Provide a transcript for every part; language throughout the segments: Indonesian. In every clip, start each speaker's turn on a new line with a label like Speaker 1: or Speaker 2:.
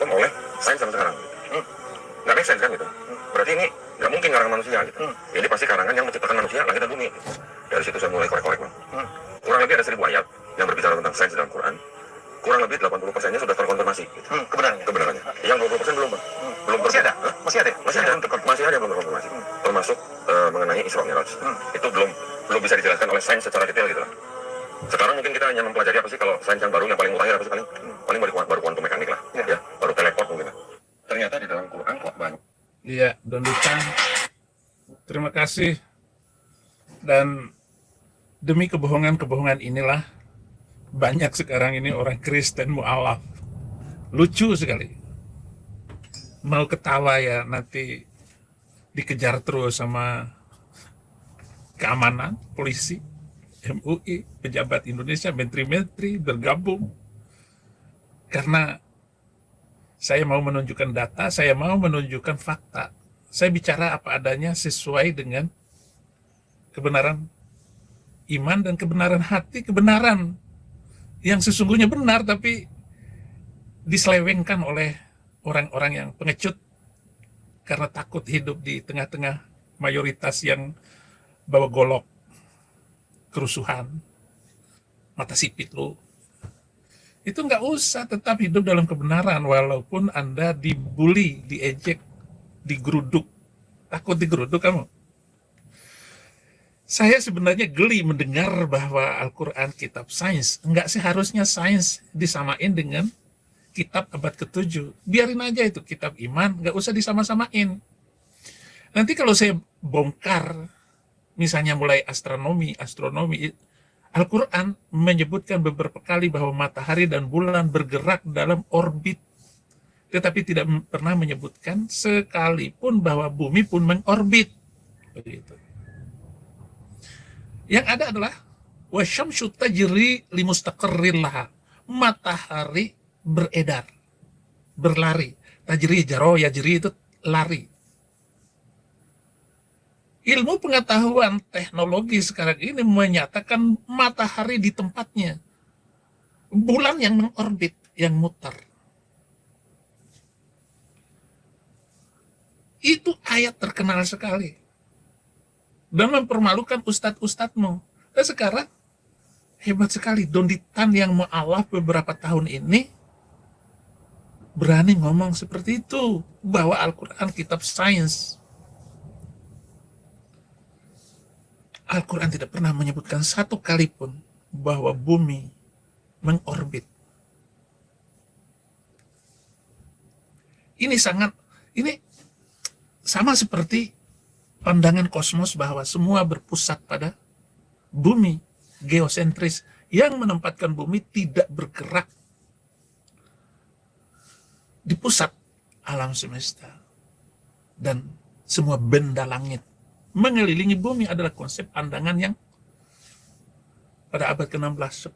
Speaker 1: ditransform oleh sains zaman sekarang. Nggak make sense kan gitu. Berarti ini nggak mungkin karangan manusia gitu. Ini pasti karangan yang menciptakan manusia, langit dan bumi. Dari situ saya mulai korek-korek, Bang. Kurang lebih ada 1000 ayat yang berbicara tentang sains dalam Quran. Kurang lebih 80%-nya sudah terkonfirmasi gitu. Kebenarannya. Yang 20% belum, Bang. Belum
Speaker 2: Masih ada?
Speaker 1: Masih ada yang belum terkonfirmasi. Termasuk mengenai Isra Mi'raj. Itu belum bisa dijelaskan oleh sains secara detail gitu lah. Sekarang mungkin kita hanya mempelajari apa sih kalau sains yang baru, yang paling mutakhir apa sih, paling baru kuantum mekanik lah, ya, baru teleport mungkin lah. Ternyata di dalam Quran kok banyak.
Speaker 3: Iya, Don Dutan, terima kasih. Dan demi kebohongan-kebohongan inilah banyak sekarang ini orang Kristen mu'alaf. Lucu sekali. Mau ketawa ya nanti dikejar terus sama keamanan, polisi, MUI, pejabat Indonesia, menteri-menteri bergabung. Karena saya mau menunjukkan data, saya mau menunjukkan fakta. Saya bicara apa adanya sesuai dengan kebenaran iman dan kebenaran hati, kebenaran yang sesungguhnya benar, tapi diselewengkan oleh orang-orang yang pengecut karena takut hidup di tengah-tengah mayoritas yang bawa golok, kerusuhan, mata sipit lo. Itu nggak usah, tetap hidup dalam kebenaran walaupun Anda dibully, diejek, digeruduk. Takut digeruduk kamu? Saya sebenarnya geli mendengar bahwa Al-Quran kitab sains. Enggak seharusnya sains disamain dengan kitab abad ke-7. Biarin aja itu kitab iman, nggak usah disama-samain. Nanti kalau saya bongkar, misalnya mulai astronomi, Al-Quran menyebutkan beberapa kali bahwa matahari dan bulan bergerak dalam orbit. Tetapi tidak pernah menyebutkan sekalipun bahwa bumi pun mengorbit. Begitu. Yang ada adalah wasyamsu tajri limustaqarrin laha. Matahari beredar, berlari. Tajri jaro yajri itu lari. Ilmu pengetahuan teknologi sekarang ini menyatakan matahari di tempatnya. Bulan yang mengorbit, yang mutar. Itu ayat terkenal sekali. Dan mempermalukan ustadz-ustadzmu. Dan sekarang, hebat sekali. Donditan yang mu'alaf beberapa tahun ini, berani ngomong seperti itu. Bahwa Al-Quran kitab sains. Al-Quran tidak pernah menyebutkan satu kali pun bahwa bumi mengorbit. Ini sama seperti pandangan kosmos bahwa semua berpusat pada bumi, geosentris, yang menempatkan bumi tidak bergerak di pusat alam semesta. Dan semua benda langit mengelilingi bumi adalah konsep pandangan yang pada abad ke-16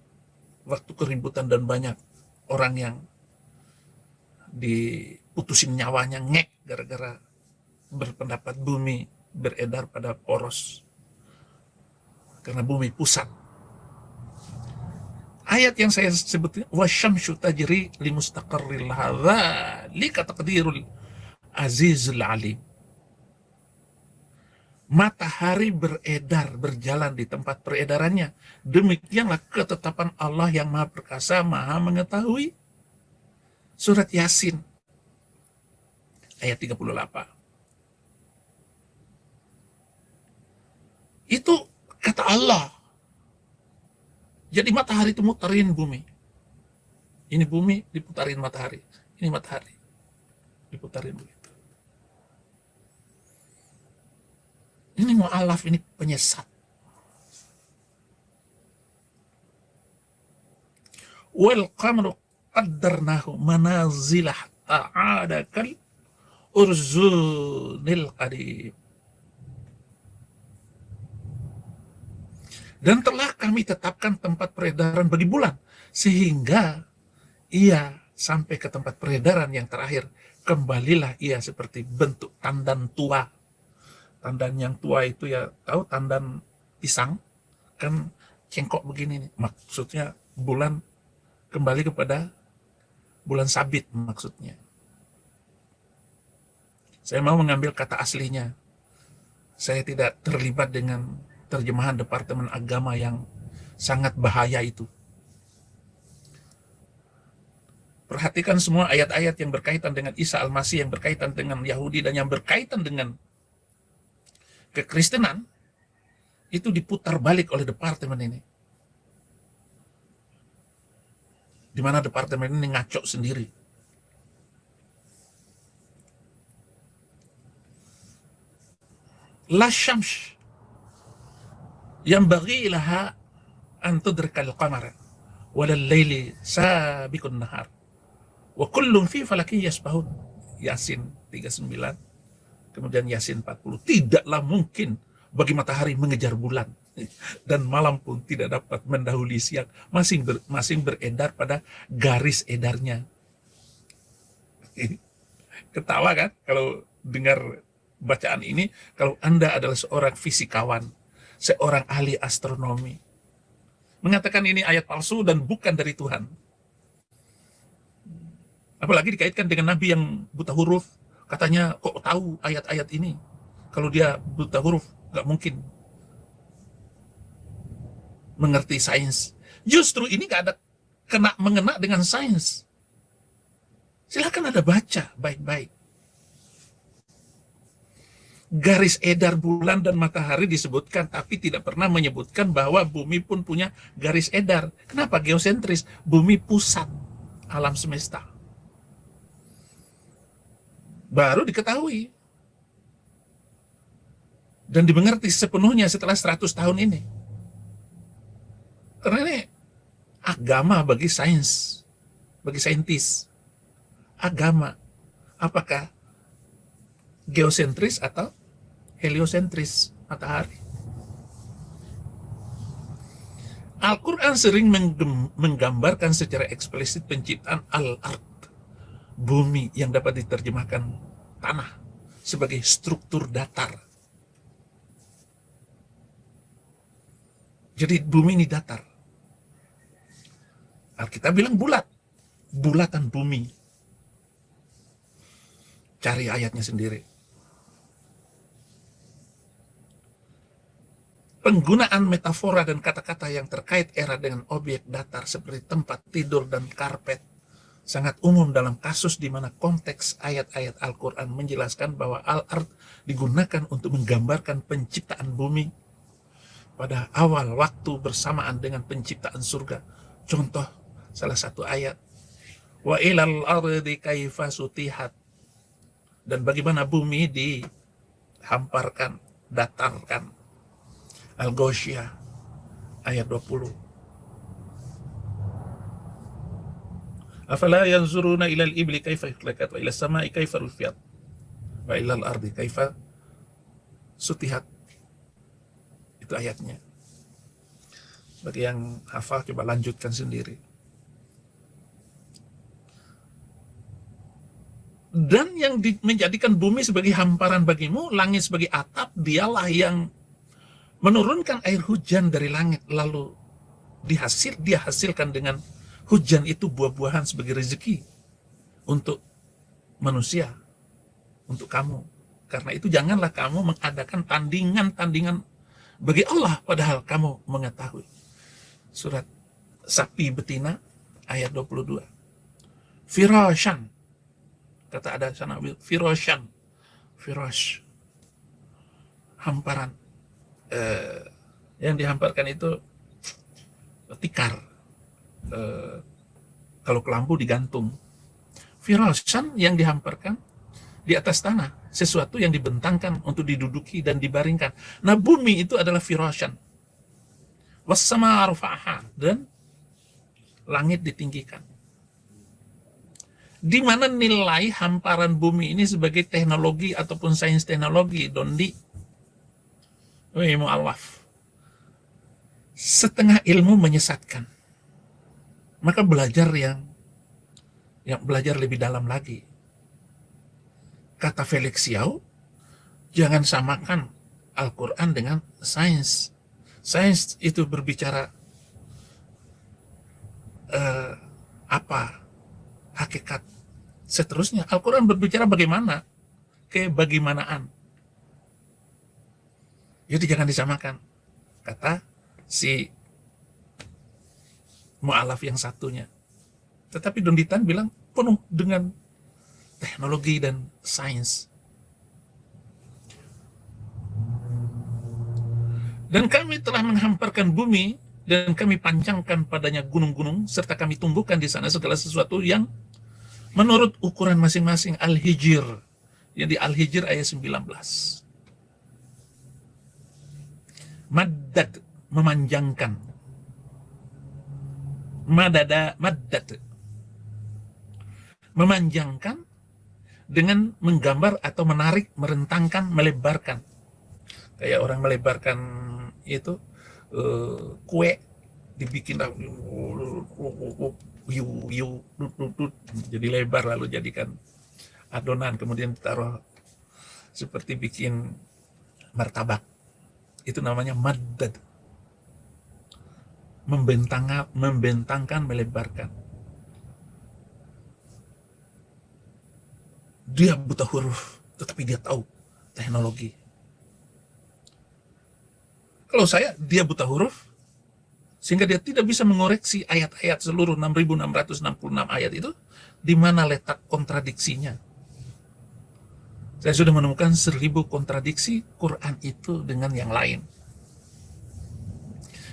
Speaker 3: waktu keributan dan banyak orang yang diputusin nyawanya ngek gara-gara berpendapat bumi beredar pada poros karena bumi pusat. Ayat yang saya sebut wasyamsu tajri limustaqarril laha dzalika taqdirul azizul alim. Matahari beredar, berjalan di tempat peredarannya. Demikianlah ketetapan Allah yang Maha Perkasa, Maha Mengetahui. Surat Yasin, ayat 38. Itu kata Allah. Jadi matahari itu mutarin bumi. Ini bumi diputarin matahari. Ini matahari diputarin begitu. Ini mu'alaf, ini penyesat. Wal qamru qaddarnahu manazilah ta'adakal urzunil qadim. Dan telah kami tetapkan tempat peredaran bagi bulan, sehingga ia sampai ke tempat peredaran yang terakhir. Kembalilah ia seperti bentuk tandan tua. Tandan yang tua itu ya, tahu tandan pisang? Kan cengkok begini nih. Maksudnya bulan kembali kepada bulan sabit maksudnya. Saya mau mengambil kata aslinya. Saya tidak terlibat dengan terjemahan Departemen Agama yang sangat bahaya itu. Perhatikan semua ayat-ayat yang berkaitan dengan Isa Al-Masih, yang berkaitan dengan Yahudi, dan yang berkaitan dengan kekristenan, itu diputar balik oleh departemen ini. Di mana departemen ini ngaco sendiri. La syams yang bagi ilaha an tudrikal qamara walal laili sabiqun nahar wa kullun fi falakin yasbahun. Yasin 39, kemudian Yasin 40. Tidaklah mungkin bagi matahari mengejar bulan, dan malam pun tidak dapat mendahului siang, masing beredar pada garis edarnya. Ketawa kan kalau dengar bacaan ini, kalau Anda adalah seorang fisikawan, seorang ahli astronomi, mengatakan ini ayat palsu dan bukan dari Tuhan. Apalagi dikaitkan dengan Nabi yang buta huruf, katanya kok tahu ayat-ayat ini? Kalau dia buta huruf, nggak mungkin mengerti sains. Justru ini nggak ada mengena dengan sains. Silakan Anda baca baik-baik. Garis edar bulan dan matahari disebutkan, tapi tidak pernah menyebutkan bahwa bumi pun punya garis edar. Kenapa geosentris? Bumi pusat alam semesta. Baru diketahui dan dimengerti sepenuhnya setelah 100 tahun ini. Karena ini agama bagi sains, bagi saintis. Agama, apakah geosentris atau heliosentris matahari? Al-Quran sering menggambarkan secara eksplisit penciptaan al-ard, bumi, yang dapat diterjemahkan tanah, sebagai struktur datar. Jadi bumi ini datar. Alkitab bilang bulat, bulatan bumi. Cari ayatnya sendiri. Penggunaan metafora dan kata-kata yang terkait era dengan objek datar seperti tempat tidur dan karpet sangat umum dalam kasus di mana konteks ayat-ayat Al-Quran menjelaskan bahwa al-ard digunakan untuk menggambarkan penciptaan bumi pada awal waktu bersamaan dengan penciptaan surga. Contoh salah satu ayat, wa ilal ardi kaifa sutihat, dan bagaimana bumi dihamparkan, datarkan. Al-Ghoshiyah ayat 20. Afala yanzuruna ilal ibli kaifa khuliqat wa ilas samai kaifa rufiyat wa ilal ardi kaifa sutihat. Itu ayatnya. Bagi yang hafal coba lanjutkan sendiri. Dan yang menjadikan bumi sebagai hamparan bagimu, langit sebagai atap, dialah yang menurunkan air hujan dari langit, lalu dia hasilkan dengan hujan itu buah-buahan sebagai rezeki untuk manusia, untuk kamu. Karena itu janganlah kamu mengadakan tandingan-tandingan bagi Allah padahal kamu mengetahui. Surat Sapi betina ayat 22. Firashan, kata ada sana, firashan, firash, hamparan. Yang dihamparkan itu tikar, kalau kelambu digantung. Firashan yang dihamparkan di atas tanah, sesuatu yang dibentangkan untuk diduduki dan dibaringkan. Nah, bumi itu adalah firashan. Wassama arfa'aha, dan langit ditinggikan. Di mana nilai hamparan bumi ini sebagai teknologi ataupun sains teknologi, Dondi? Mu'alaf. Setengah ilmu menyesatkan. Maka belajar yang belajar lebih dalam lagi. Kata Felix Yao, jangan samakan Al-Quran dengan sains. Sains itu berbicara apa hakikat seterusnya. Al-Quran berbicara bagaimana kebagaimanaan. Jadi jangan disamakan, kata si mu'alaf yang satunya. Tetapi Don Ditan bilang penuh dengan teknologi dan sains. Dan kami telah menghamparkan bumi dan kami panjangkan padanya gunung-gunung serta kami tumbuhkan di sana segala sesuatu yang menurut ukuran masing-masing. Al-Hijr. Jadi Al-Hijr ayat 19. Maddad, memanjangkan. Maddad, memanjangkan dengan menggambar atau menarik, merentangkan, melebarkan. Kayak orang melebarkan itu kue, dibikin jadi lebar, lalu jadikan adonan, kemudian ditaruh seperti bikin martabak. Itu namanya maddad, membentangkan, melebarkan. Dia buta huruf, tetapi dia tahu teknologi. Kalau dia buta huruf, sehingga dia tidak bisa mengoreksi ayat-ayat seluruh 6.666 ayat itu, di mana letak kontradiksinya. Saya sudah menemukan 1.000 kontradiksi Quran itu dengan yang lain.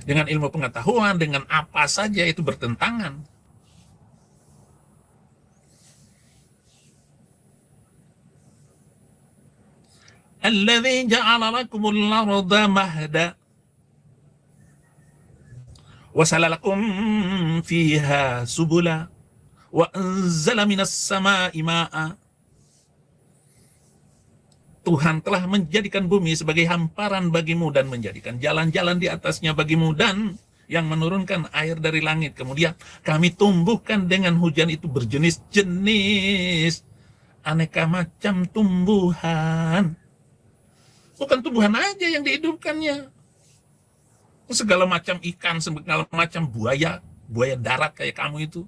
Speaker 3: Dengan ilmu pengetahuan, dengan apa saja itu bertentangan. Alladzi ja'ala lakumul arda mahda wa salalakum fiha subula wa anzala minas sama'i ma'a. Tuhan telah menjadikan bumi sebagai hamparan bagimu dan menjadikan jalan-jalan di atasnya bagimu dan yang menurunkan air dari langit. Kemudian kami tumbuhkan dengan hujan itu berjenis-jenis aneka macam tumbuhan. Bukan tumbuhan aja yang dihidupkannya. Segala macam ikan, segala macam buaya darat kayak kamu itu.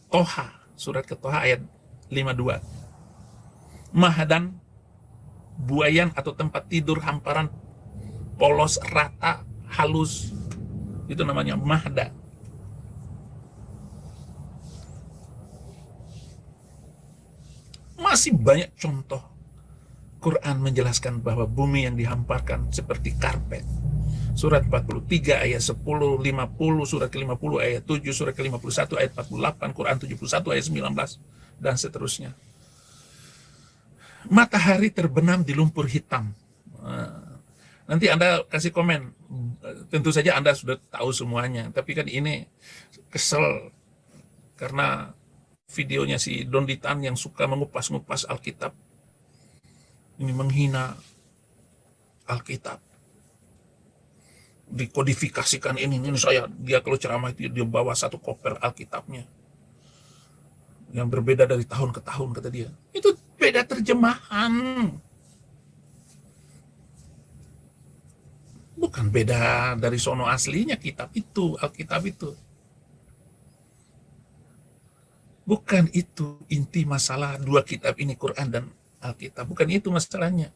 Speaker 3: Toha, surat ke Toha ayat 52. Mahdan, buayan atau tempat tidur hamparan polos, rata, halus. Itu namanya mahda. Masih banyak contoh. Quran menjelaskan bahwa bumi yang dihamparkan seperti karpet. Surat 43 ayat 10, 50, surat ke-50 ayat 7, surat ke-51 ayat 48, Quran 71 ayat 19, dan seterusnya. Matahari terbenam di lumpur hitam. Nanti Anda kasih komen. Tentu saja Anda sudah tahu semuanya, tapi kan ini kesel karena videonya si Don Ditan yang suka mengupas-ngupas Alkitab. Ini menghina Alkitab. Dikodifikasikan ini dia kalau ceramah itu dia bawa satu koper Alkitabnya yang berbeda dari tahun ke tahun, kata dia. Itu beda terjemahan, bukan beda dari sono aslinya kitab itu, Alkitab itu. Bukan itu inti masalah dua kitab ini, Quran dan Alkitab. Bukan itu masalahnya.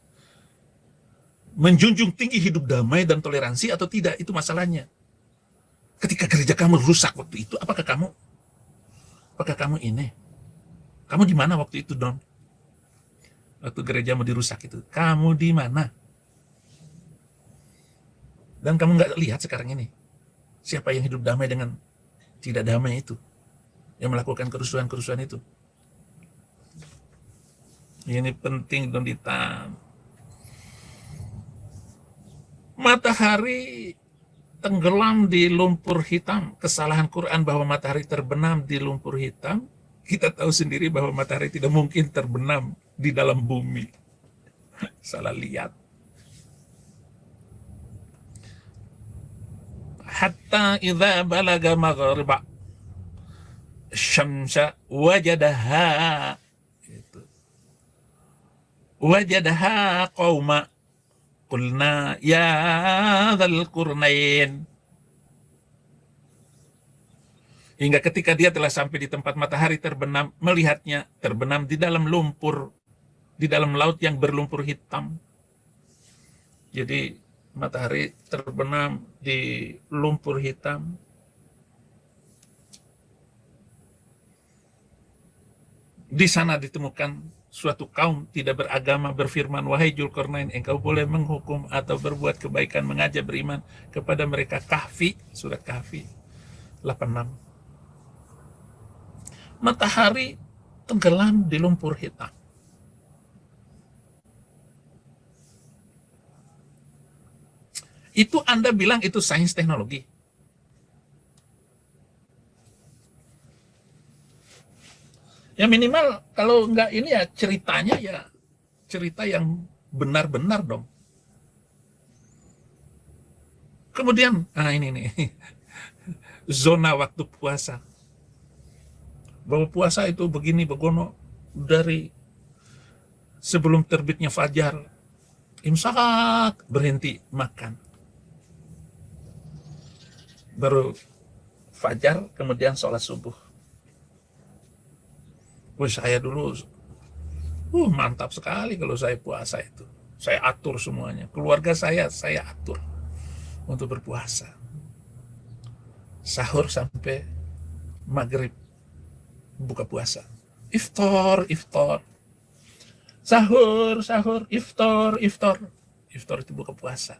Speaker 3: Menjunjung tinggi hidup damai dan toleransi atau tidak, itu masalahnya. Ketika gereja kamu rusak waktu itu, apakah kamu ini? Kamu di mana waktu itu, Don? Waktu gerejamu dirusak itu, kamu di mana? Dan kamu nggak lihat sekarang ini siapa yang hidup damai dengan tidak damai itu, yang melakukan kerusuhan-kerusuhan itu. Ini penting, Don Ditan. Matahari tenggelam di lumpur hitam. Kesalahan Quran bahwa matahari terbenam di lumpur hitam. Kita tahu sendiri bahwa matahari tidak mungkin terbenam di dalam bumi. Salah lihat. Hatta idza balaga maghriba syamsa wajadaha qauma qulna ya dzal qurnain. Hingga ketika dia telah sampai di tempat matahari terbenam, melihatnya terbenam di dalam lumpur di dalam laut yang berlumpur hitam. Jadi matahari terbenam di lumpur hitam. Di sana ditemukan suatu kaum tidak beragama berfirman, wahai Dzulkarnain, engkau boleh menghukum atau berbuat kebaikan, mengajak beriman kepada mereka. Kahfi, surat Kahfi 86. Matahari tenggelam di lumpur hitam. Itu Anda bilang itu sains teknologi. Ya minimal kalau nggak ini ya ceritanya ya cerita yang benar-benar dong. Kemudian, ini nih, zona waktu puasa. Bahwa puasa itu begini begono dari sebelum terbitnya fajar, imsak, berhenti makan. Baru fajar, kemudian sholat subuh. Wih, saya dulu mantap sekali kalau saya puasa itu. Saya atur semuanya. Keluarga saya atur untuk berpuasa. Sahur sampai maghrib, buka puasa. Iftar. Sahur, iftar. Iftar itu buka puasa.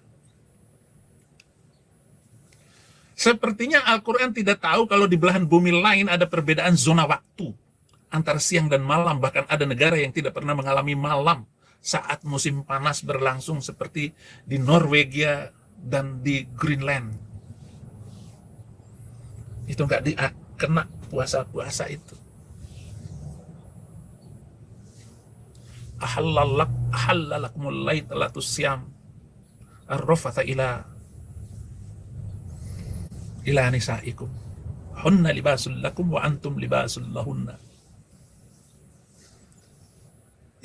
Speaker 3: Sepertinya Al-Quran tidak tahu kalau di belahan bumi lain ada perbedaan zona waktu antara siang dan malam. Bahkan ada negara yang tidak pernah mengalami malam saat musim panas berlangsung seperti di Norwegia dan di Greenland. Itu nggak kena puasa-puasa itu. Ahallalakumul laila tusyam arrafatha ila nisaikum hunna libasul lakum wa antum libasul lahunna.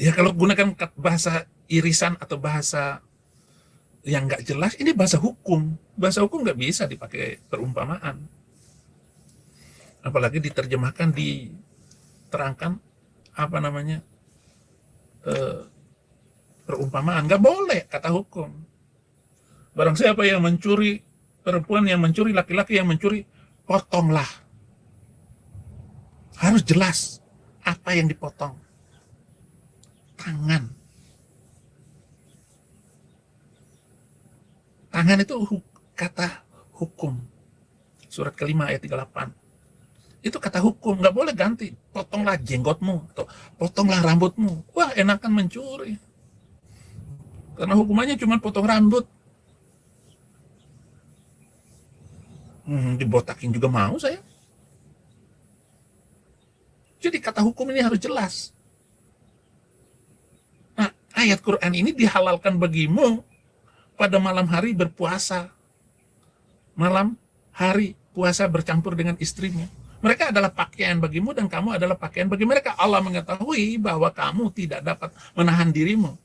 Speaker 3: Ya kalau gunakan bahasa irisan atau bahasa yang nggak jelas, ini bahasa hukum. Bahasa hukum nggak bisa dipakai perumpamaan. Apalagi diterjemahkan, diterangkan perumpamaan. Nggak boleh kata hukum. Barang siapa yang mencuri, perempuan yang mencuri, laki-laki yang mencuri, potonglah. Harus jelas apa yang dipotong. Tangan. Tangan itu kata hukum. Surat kelima ayat 38. Itu kata hukum, nggak boleh ganti. Potonglah jenggotmu, atau potonglah rambutmu. Wah, enakan mencuri. Karena hukumannya cuma potong rambut. Dibotakin juga mau saya. Jadi kata hukum ini harus jelas. Nah, ayat Quran ini dihalalkan bagimu pada malam hari berpuasa. Malam hari puasa bercampur dengan istrimu. Mereka adalah pakaian bagimu dan kamu adalah pakaian bagi mereka. Allah mengetahui bahwa kamu tidak dapat menahan dirimu.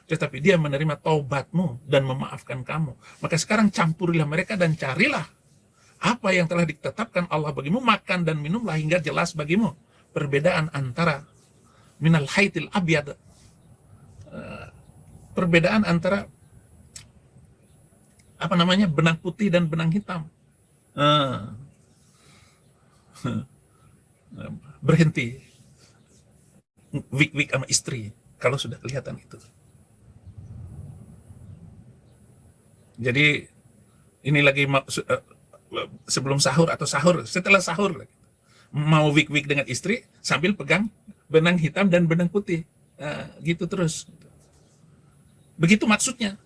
Speaker 3: Tetapi dia menerima taubatmu dan memaafkan kamu. Maka sekarang campurilah mereka dan carilah apa yang telah ditetapkan Allah bagimu. Makan dan minumlah hingga jelas bagimu perbedaan antara minal haitil abyad, perbedaan antara benang putih dan benang hitam. Berhenti wik-wik sama istri kalau sudah kelihatan itu. Jadi ini lagi sebelum sahur atau sahur, setelah sahur mau wik-wik dengan istri sambil pegang benang hitam dan benang putih, gitu terus. Begitu maksudnya.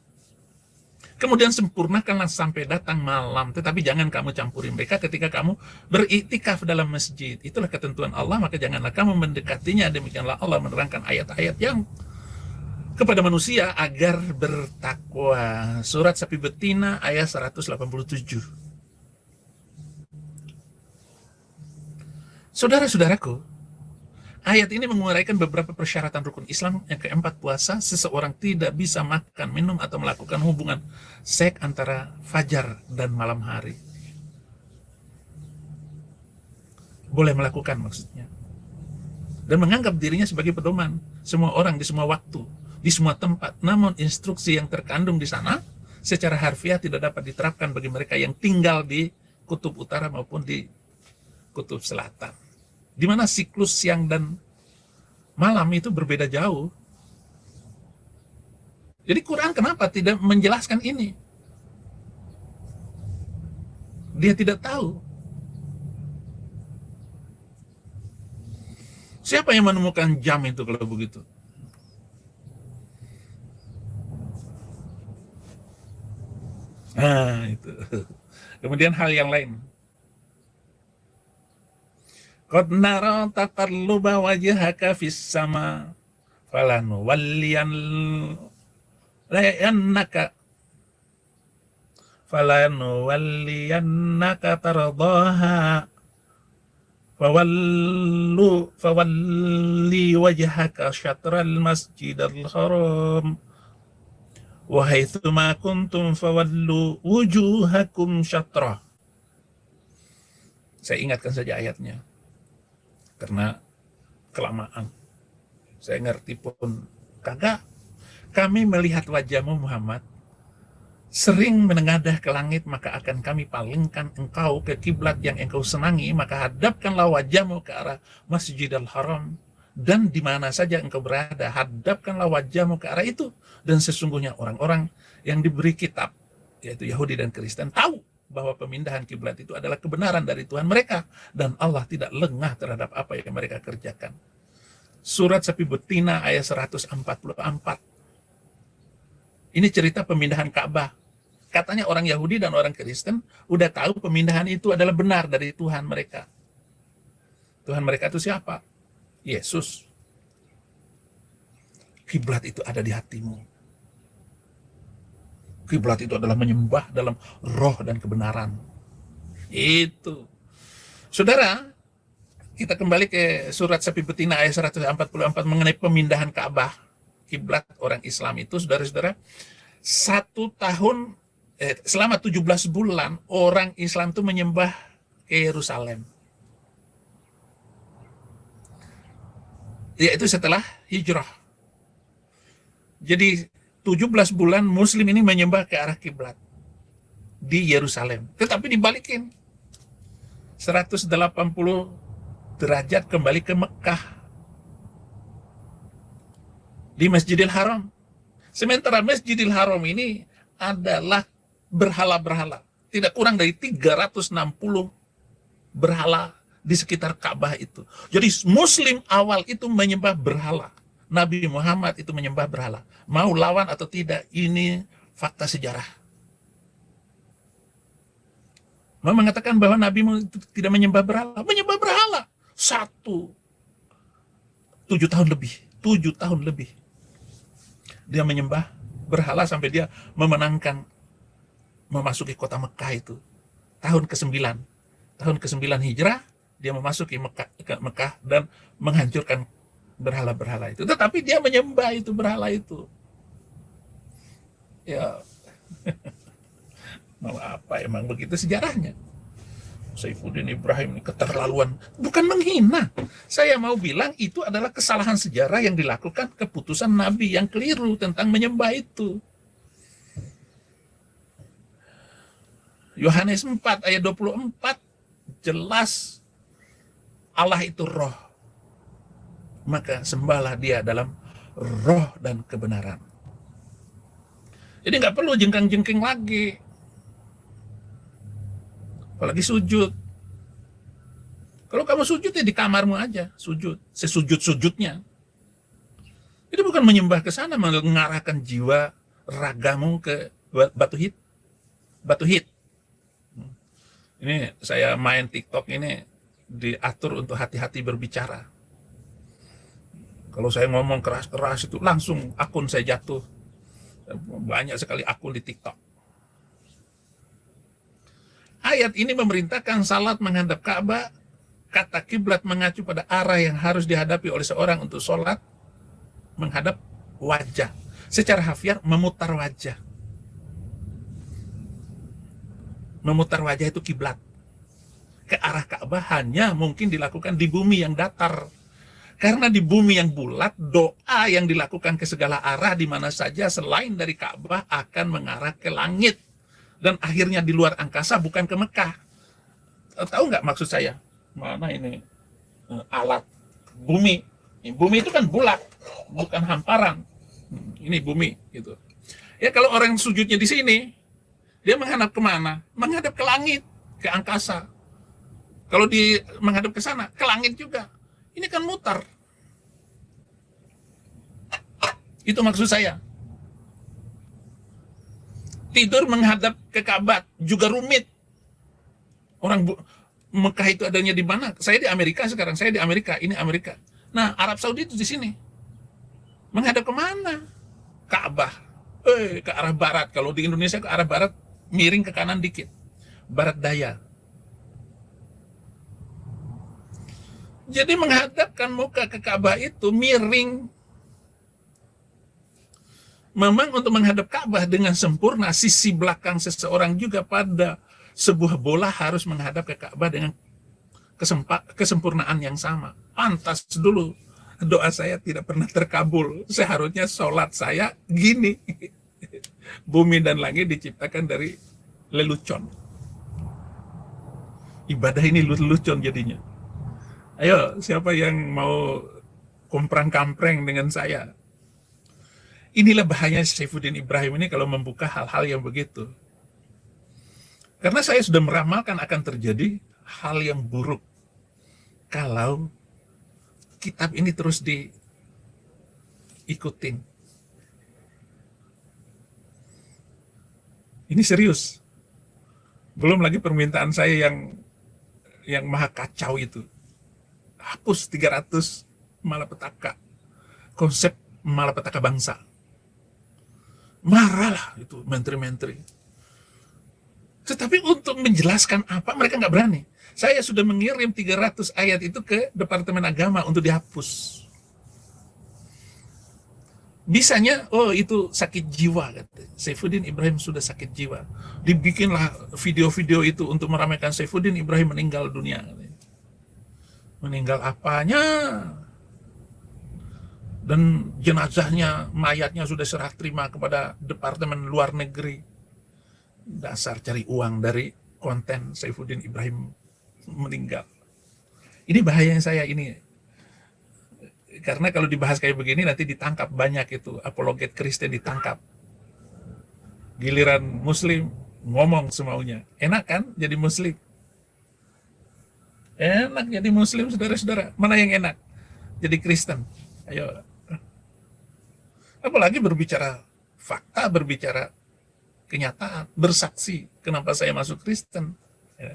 Speaker 3: Kemudian sempurnakanlah sampai datang malam, tetapi jangan kamu campuri mereka ketika kamu beriktikaf dalam masjid. Itulah ketentuan Allah, maka janganlah kamu mendekatinya. Demikianlah Allah menerangkan ayat-ayat yang kepada manusia agar bertakwa. Surat Sapi Betina ayat 187. Saudara-saudaraku, ayat ini menguraikan beberapa persyaratan rukun Islam. Yang keempat, puasa. Seseorang tidak bisa makan, minum, atau melakukan hubungan seks antara fajar dan malam hari. Boleh melakukan maksudnya. dan menganggap dirinya sebagai pedoman semua orang di semua waktu, di semua tempat. Namun instruksi yang terkandung di sana secara harfiah tidak dapat diterapkan bagi mereka yang tinggal di kutub utara maupun di kutub selatan, di mana siklus siang dan malam itu berbeda jauh. Jadi Quran kenapa tidak menjelaskan ini? Dia tidak tahu. Siapa yang menemukan jam itu kalau begitu? Nah, itu. Kemudian hal yang lain. Qad nara taqalluba wajhaka fis sama falanuwalliyannaka tardaha fawalli wajhaka syatral masjidil haram wa haitsuma kuntum fawallu wujuhakum syatrah. Saya ingatkan saja ayatnya karena kelamaan. Saya ngerti pun kagak. Kami melihat wajahmu Muhammad sering menengadah ke langit, maka akan kami palingkan engkau ke kiblat yang engkau senangi, maka hadapkanlah wajahmu ke arah Masjidil Haram, dan di mana saja engkau berada, hadapkanlah wajahmu ke arah itu. Dan sesungguhnya orang-orang yang diberi kitab, yaitu Yahudi dan Kristen, tahu bahwa pemindahan kiblat itu adalah kebenaran dari Tuhan mereka, dan Allah tidak lengah terhadap apa yang mereka kerjakan. Surat Sapi Betina ayat 144. Ini cerita pemindahan Ka'bah. Katanya orang Yahudi dan orang Kristen udah tahu pemindahan itu adalah benar dari Tuhan mereka. Tuhan mereka itu siapa? Yesus. Kiblat itu ada di hatimu. Kiblat itu adalah menyembah dalam roh dan kebenaran. Itu. Saudara, kita kembali ke surat Sapi Betina ayat 144 mengenai pemindahan Ka'bah. Kiblat orang Islam itu, saudara-saudara, selama 17 bulan orang Islam itu menyembah ke Yerusalem. Yaitu setelah hijrah. Jadi 17 bulan Muslim ini menyembah ke arah kiblat di Yerusalem. Tetapi dibalikin 180 derajat kembali ke Mekah, di Masjidil Haram. Sementara Masjidil Haram ini adalah berhala-berhala. Tidak kurang dari 360 berhala di sekitar Ka'bah itu. Jadi Muslim awal itu menyembah berhala. Nabi Muhammad itu menyembah berhala. Mau lawan atau tidak, ini fakta sejarah. Mau mengatakan bahwa Nabi itu tidak menyembah berhala. Menyembah berhala. 7 tahun lebih. 7 tahun lebih. Dia menyembah berhala sampai dia memasuki kota Mekah itu. Tahun ke-9. Tahun ke-9 Hijrah, dia memasuki Mekah dan menghancurkan berhala-berhala itu. Tetapi dia menyembah itu berhala itu. Ya, mau apa, emang begitu sejarahnya. Saifuddin Ibrahim ini keterlaluan. Bukan menghina. Saya mau bilang itu adalah kesalahan sejarah yang dilakukan, keputusan Nabi yang keliru tentang menyembah itu. Yohanes 4 ayat 24 jelas Allah itu roh. Maka sembahlah dia dalam roh dan kebenaran. Jadi nggak perlu jengkang-jengking lagi. Apalagi sujud. Kalau kamu sujud ya di kamarmu aja, sujud, sesujud-sujudnya. Itu bukan menyembah ke sana, mengarahkan jiwa ragamu ke batu hit. Ini saya main TikTok ini diatur untuk hati-hati berbicara. Kalau saya ngomong keras-keras itu langsung akun saya jatuh. Banyak sekali akun di TikTok. Ayat ini memerintahkan salat menghadap Ka'bah. Kata kiblat mengacu pada arah yang harus dihadapi oleh seorang untuk sholat menghadap wajah. Secara harfiah memutar wajah. Memutar wajah itu kiblat. Ke arah Ka'bah hanya mungkin dilakukan di bumi yang datar. Karena di bumi yang bulat, doa yang dilakukan ke segala arah di mana saja selain dari Ka'bah akan mengarah ke langit. Dan akhirnya di luar angkasa, bukan ke Mekah. Tahu nggak maksud saya? Mana ini alat bumi? Bumi itu kan bulat, bukan hamparan. Ini bumi, gitu. Ya kalau orang sujudnya di sini, dia menghadap kemana? Menghadap ke langit, ke angkasa. Kalau menghadap ke sana, ke langit juga. Ini kan mutar. Itu maksud saya. Tidur menghadap ke Ka'bah juga rumit. Orang Mekah itu adanya di mana? Saya di Amerika sekarang. Saya di Amerika. Ini Amerika. Nah, Arab Saudi itu di sini. Menghadap kemana? Ka'bah. Ke arah barat. Kalau di Indonesia ke arah barat, miring ke kanan dikit. Barat daya. Jadi menghadapkan muka ke Ka'bah itu miring. Memang untuk menghadap Ka'bah dengan sempurna, sisi belakang seseorang juga pada sebuah bola harus menghadap ke Ka'bah dengan kesempurnaan yang sama. Pantas dulu doa saya tidak pernah terkabul. Seharusnya sholat saya gini. Bumi dan langit diciptakan dari lelucon. Ibadah ini lelucon jadinya. Ayo, siapa yang mau komprang-kampreng dengan saya? Inilah bahaya Saifuddin Ibrahim ini kalau membuka hal-hal yang begitu. Karena saya sudah meramalkan akan terjadi hal yang buruk kalau kitab ini terus diikutin. Ini serius. Belum lagi permintaan saya yang maha kacau itu. Hapus 300 malapetaka. Konsep malapetaka bangsa. Marahlah itu menteri-menteri. Tetapi untuk menjelaskan apa, mereka nggak berani. Saya sudah mengirim 300 ayat itu ke Departemen Agama untuk dihapus. Bisanya, oh itu sakit jiwa. Kata. Saifuddin Ibrahim sudah sakit jiwa. Dibikinlah video-video itu untuk meramaikan Saifuddin Ibrahim meninggal dunia. Meninggal apanya? Dan jenazahnya, mayatnya sudah serah terima kepada Departemen Luar Negeri. Dasar cari uang dari konten Saifuddin Ibrahim meninggal. Ini bahayanya saya ini. Karena kalau dibahas kayak begini nanti ditangkap banyak itu. Apologet Kristen ditangkap. Giliran Muslim ngomong semaunya. Enak kan jadi Muslim? Enak jadi Muslim, saudara-saudara. Mana yang enak? Jadi Kristen. Ayo. Apalagi berbicara fakta, berbicara kenyataan, bersaksi kenapa saya masuk Kristen. Ya.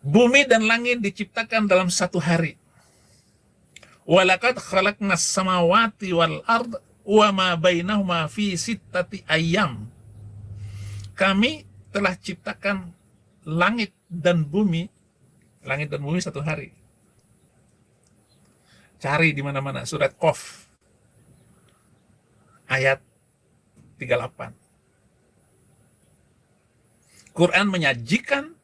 Speaker 3: Bumi dan langit diciptakan dalam satu hari. Walaqad khalaqnas samawati wal ard wa ma bainahuma fi sittati ayyam. Kami telah ciptakan langit dan bumi satu hari. Cari di mana-mana surat Qaf ayat 38. Quran menyajikan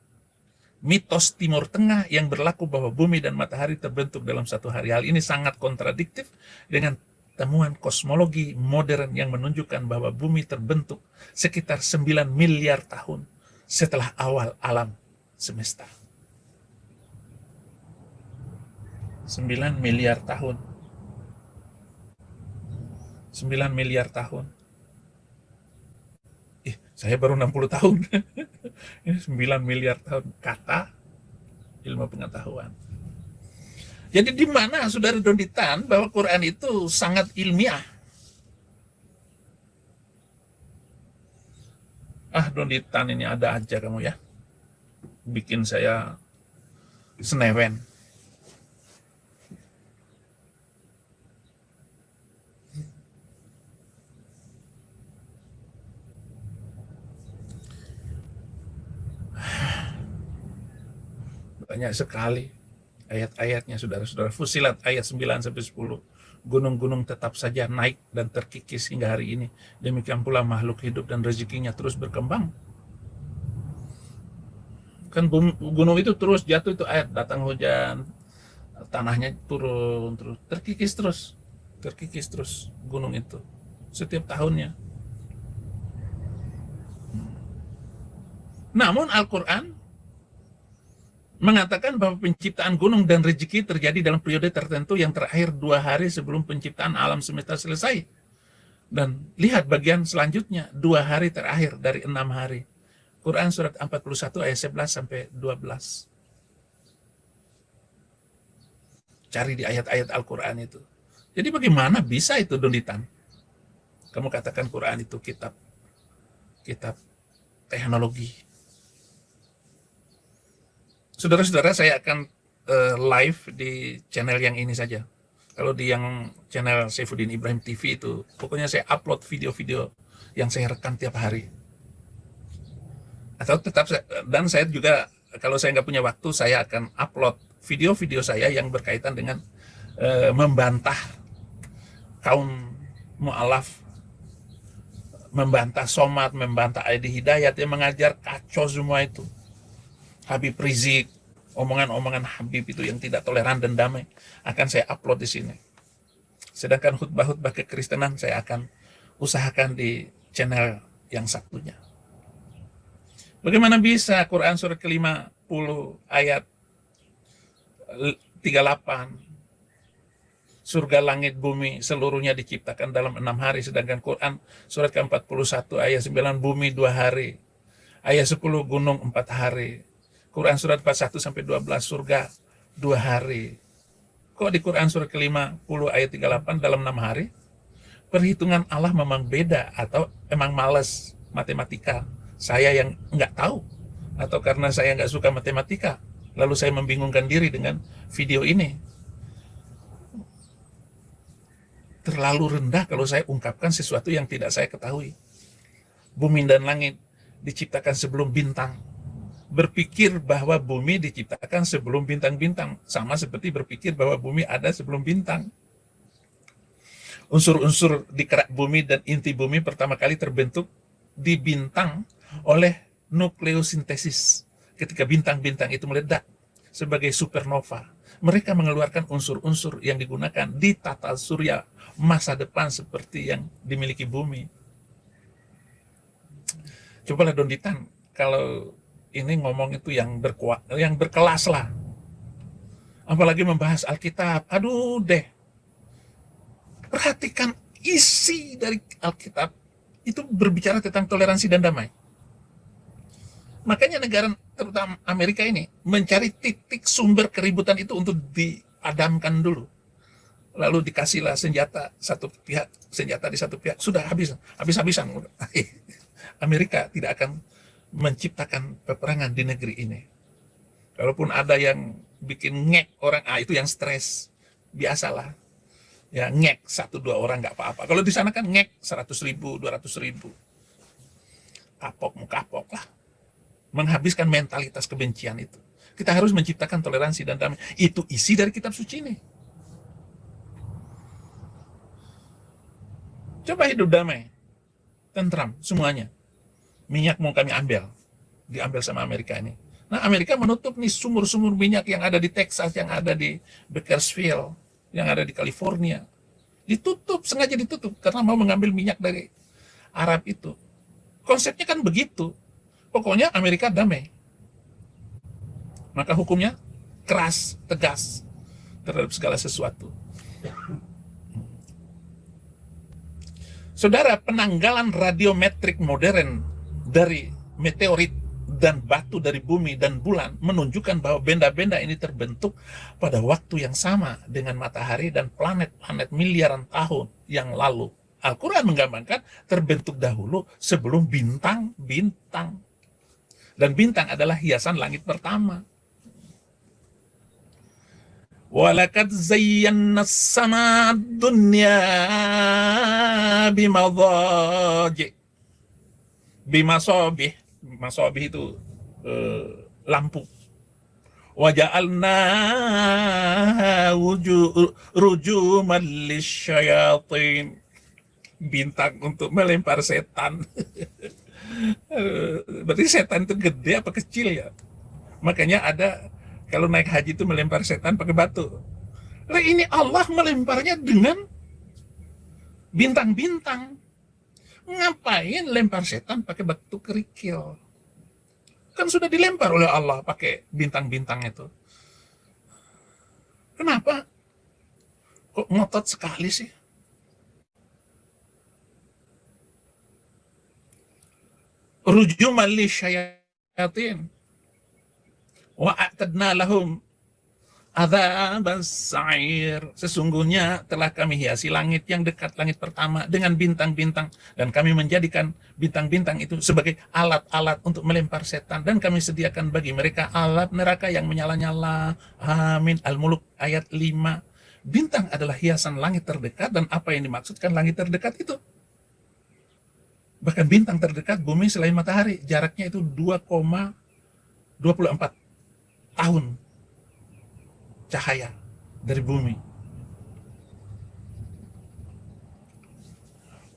Speaker 3: mitos Timur Tengah yang berlaku bahwa bumi dan matahari terbentuk dalam satu hari. Hal ini sangat kontradiktif dengan temuan kosmologi modern yang menunjukkan bahwa bumi terbentuk sekitar 9 miliar tahun setelah awal alam semesta. 9 miliar tahun. 9 miliar tahun. Saya baru 60 tahun. Ini 9 miliar tahun. Kata ilmu pengetahuan. Jadi di mana saudara Donditan bahwa Quran itu sangat ilmiah? Donditan ini ada aja kamu ya. Bikin saya senewen. Banyak sekali ayat-ayatnya, saudara-saudara. Fusilat ayat 9-10. Gunung-gunung tetap saja naik dan terkikis hingga hari ini. Demikian pula makhluk hidup dan rezekinya terus berkembang. Kan gunung itu terus jatuh itu air, datang hujan, tanahnya turun terus, terkikis terus gunung itu setiap tahunnya. Namun Al-Quran mengatakan bahwa penciptaan gunung dan rezeki terjadi dalam periode tertentu yang terakhir 2 hari sebelum penciptaan alam semesta selesai. Dan lihat bagian selanjutnya, 2 hari terakhir dari 6 hari. Quran surat 41 ayat 11 sampai 12. Cari di ayat-ayat Al-Quran itu. Jadi bagaimana bisa itu, Donditan? Kamu katakan Quran itu kitab teknologi. Saudara-saudara, saya akan live di channel yang ini saja. Kalau di yang channel Saifuddin Ibrahim TV itu, pokoknya saya upload video-video yang saya rekam tiap hari. Atau tetap, dan saya juga, kalau saya nggak punya waktu, saya akan upload video-video saya yang berkaitan dengan membantah kaum mu'alaf, membantah Somad, membantah Aidi Hidayat yang mengajar kacau semua itu. Habib Rizik, omongan-omongan Habib itu yang tidak toleran dan damai, akan saya upload di sini. Sedangkan khutbah-khutbah kekristenan saya akan usahakan di channel yang satunya. Bagaimana bisa Quran surat ke-50 ayat 38, surga, langit, bumi seluruhnya diciptakan dalam 6 hari, sedangkan Quran surat ke-41 ayat 9, bumi 2 hari, ayat 10, gunung 4 hari, Quran surat 41 sampai 12, surga 2 hari. Kok di Quran surat ke-50 ayat 38 dalam 6 hari? Perhitungan Allah memang beda, atau emang males matematika? Saya yang nggak tahu, atau karena saya nggak suka matematika, lalu saya membingungkan diri dengan video ini. Terlalu rendah kalau saya ungkapkan sesuatu yang tidak saya ketahui. Bumi dan langit diciptakan sebelum bintang. Berpikir bahwa bumi diciptakan sebelum bintang-bintang, sama seperti berpikir bahwa bumi ada sebelum bintang. Unsur-unsur di kerak bumi dan inti bumi pertama kali terbentuk di bintang oleh nukleosintesis. Ketika bintang-bintang itu meledak sebagai supernova, mereka mengeluarkan unsur-unsur yang digunakan di tata surya masa depan seperti yang dimiliki bumi. Cobalah Donditan, kalau ini ngomong itu yang berkelas lah. Apalagi membahas Alkitab. Aduh deh. Perhatikan isi dari Alkitab. Itu berbicara tentang toleransi dan damai. Makanya negara, terutama Amerika ini, mencari titik sumber keributan itu untuk dipadamkan dulu. Lalu dikasihlah senjata satu pihak, senjata di satu pihak, sudah habis-habisan. Amerika tidak akan menciptakan peperangan di negeri ini. Kalaupun ada yang bikin ngek orang, itu yang stres, biasalah. Ya ngek 1-2 orang nggak apa-apa. Kalau di sana kan ngek 100.000, 200.000. Kapok lah. Menghabiskan mentalitas kebencian itu. Kita harus menciptakan toleransi dan damai. Itu isi dari kitab suci ini. Coba hidup damai, tentram semuanya. Minyak mau kami ambil, diambil sama Amerika ini. Nah, Amerika menutup nih sumur-sumur minyak yang ada di Texas, yang ada di Bakersfield, yang ada di California. Ditutup, sengaja ditutup karena mau mengambil minyak dari Arab itu. Konsepnya kan begitu. Pokoknya Amerika damai. Maka hukumnya keras, tegas terhadap segala sesuatu. Saudara, penanggalan radiometrik modern dari meteorit dan batu dari bumi dan bulan menunjukkan bahwa benda-benda ini terbentuk pada waktu yang sama dengan matahari dan planet-planet miliaran tahun yang lalu. Al-Quran menggambarkan terbentuk dahulu sebelum bintang-bintang. Dan bintang adalah hiasan langit pertama. Walaqad zayyana as-samaa ad-dunya bimasabih. Masabih itu lampu. Wa ja'alna rujuman lisyayatin. Bintang untuk melempar setan. Berarti setan itu gede apa kecil ya? Makanya ada kalau naik haji itu melempar setan pakai batu. Lah ini Allah melemparnya dengan bintang-bintang. Ngapain lempar setan pakai batu kerikil? Kan sudah dilempar oleh Allah pakai bintang-bintang itu. Kenapa? Kok ngotot sekali sih? Rujuman li syayatin wa a'tadna lahum adzabas sa'ir. Sesungguhnya telah kami hiasi langit yang dekat, langit pertama, dengan bintang-bintang, dan kami menjadikan bintang-bintang itu sebagai alat-alat untuk melempar setan, dan kami sediakan bagi mereka alat neraka yang menyala-nyala. Amin. Al-Muluk ayat 5. Bintang adalah hiasan langit terdekat, dan apa yang dimaksudkan langit terdekat itu? Bahkan bintang terdekat bumi selain matahari, jaraknya itu 2,24 tahun cahaya dari bumi.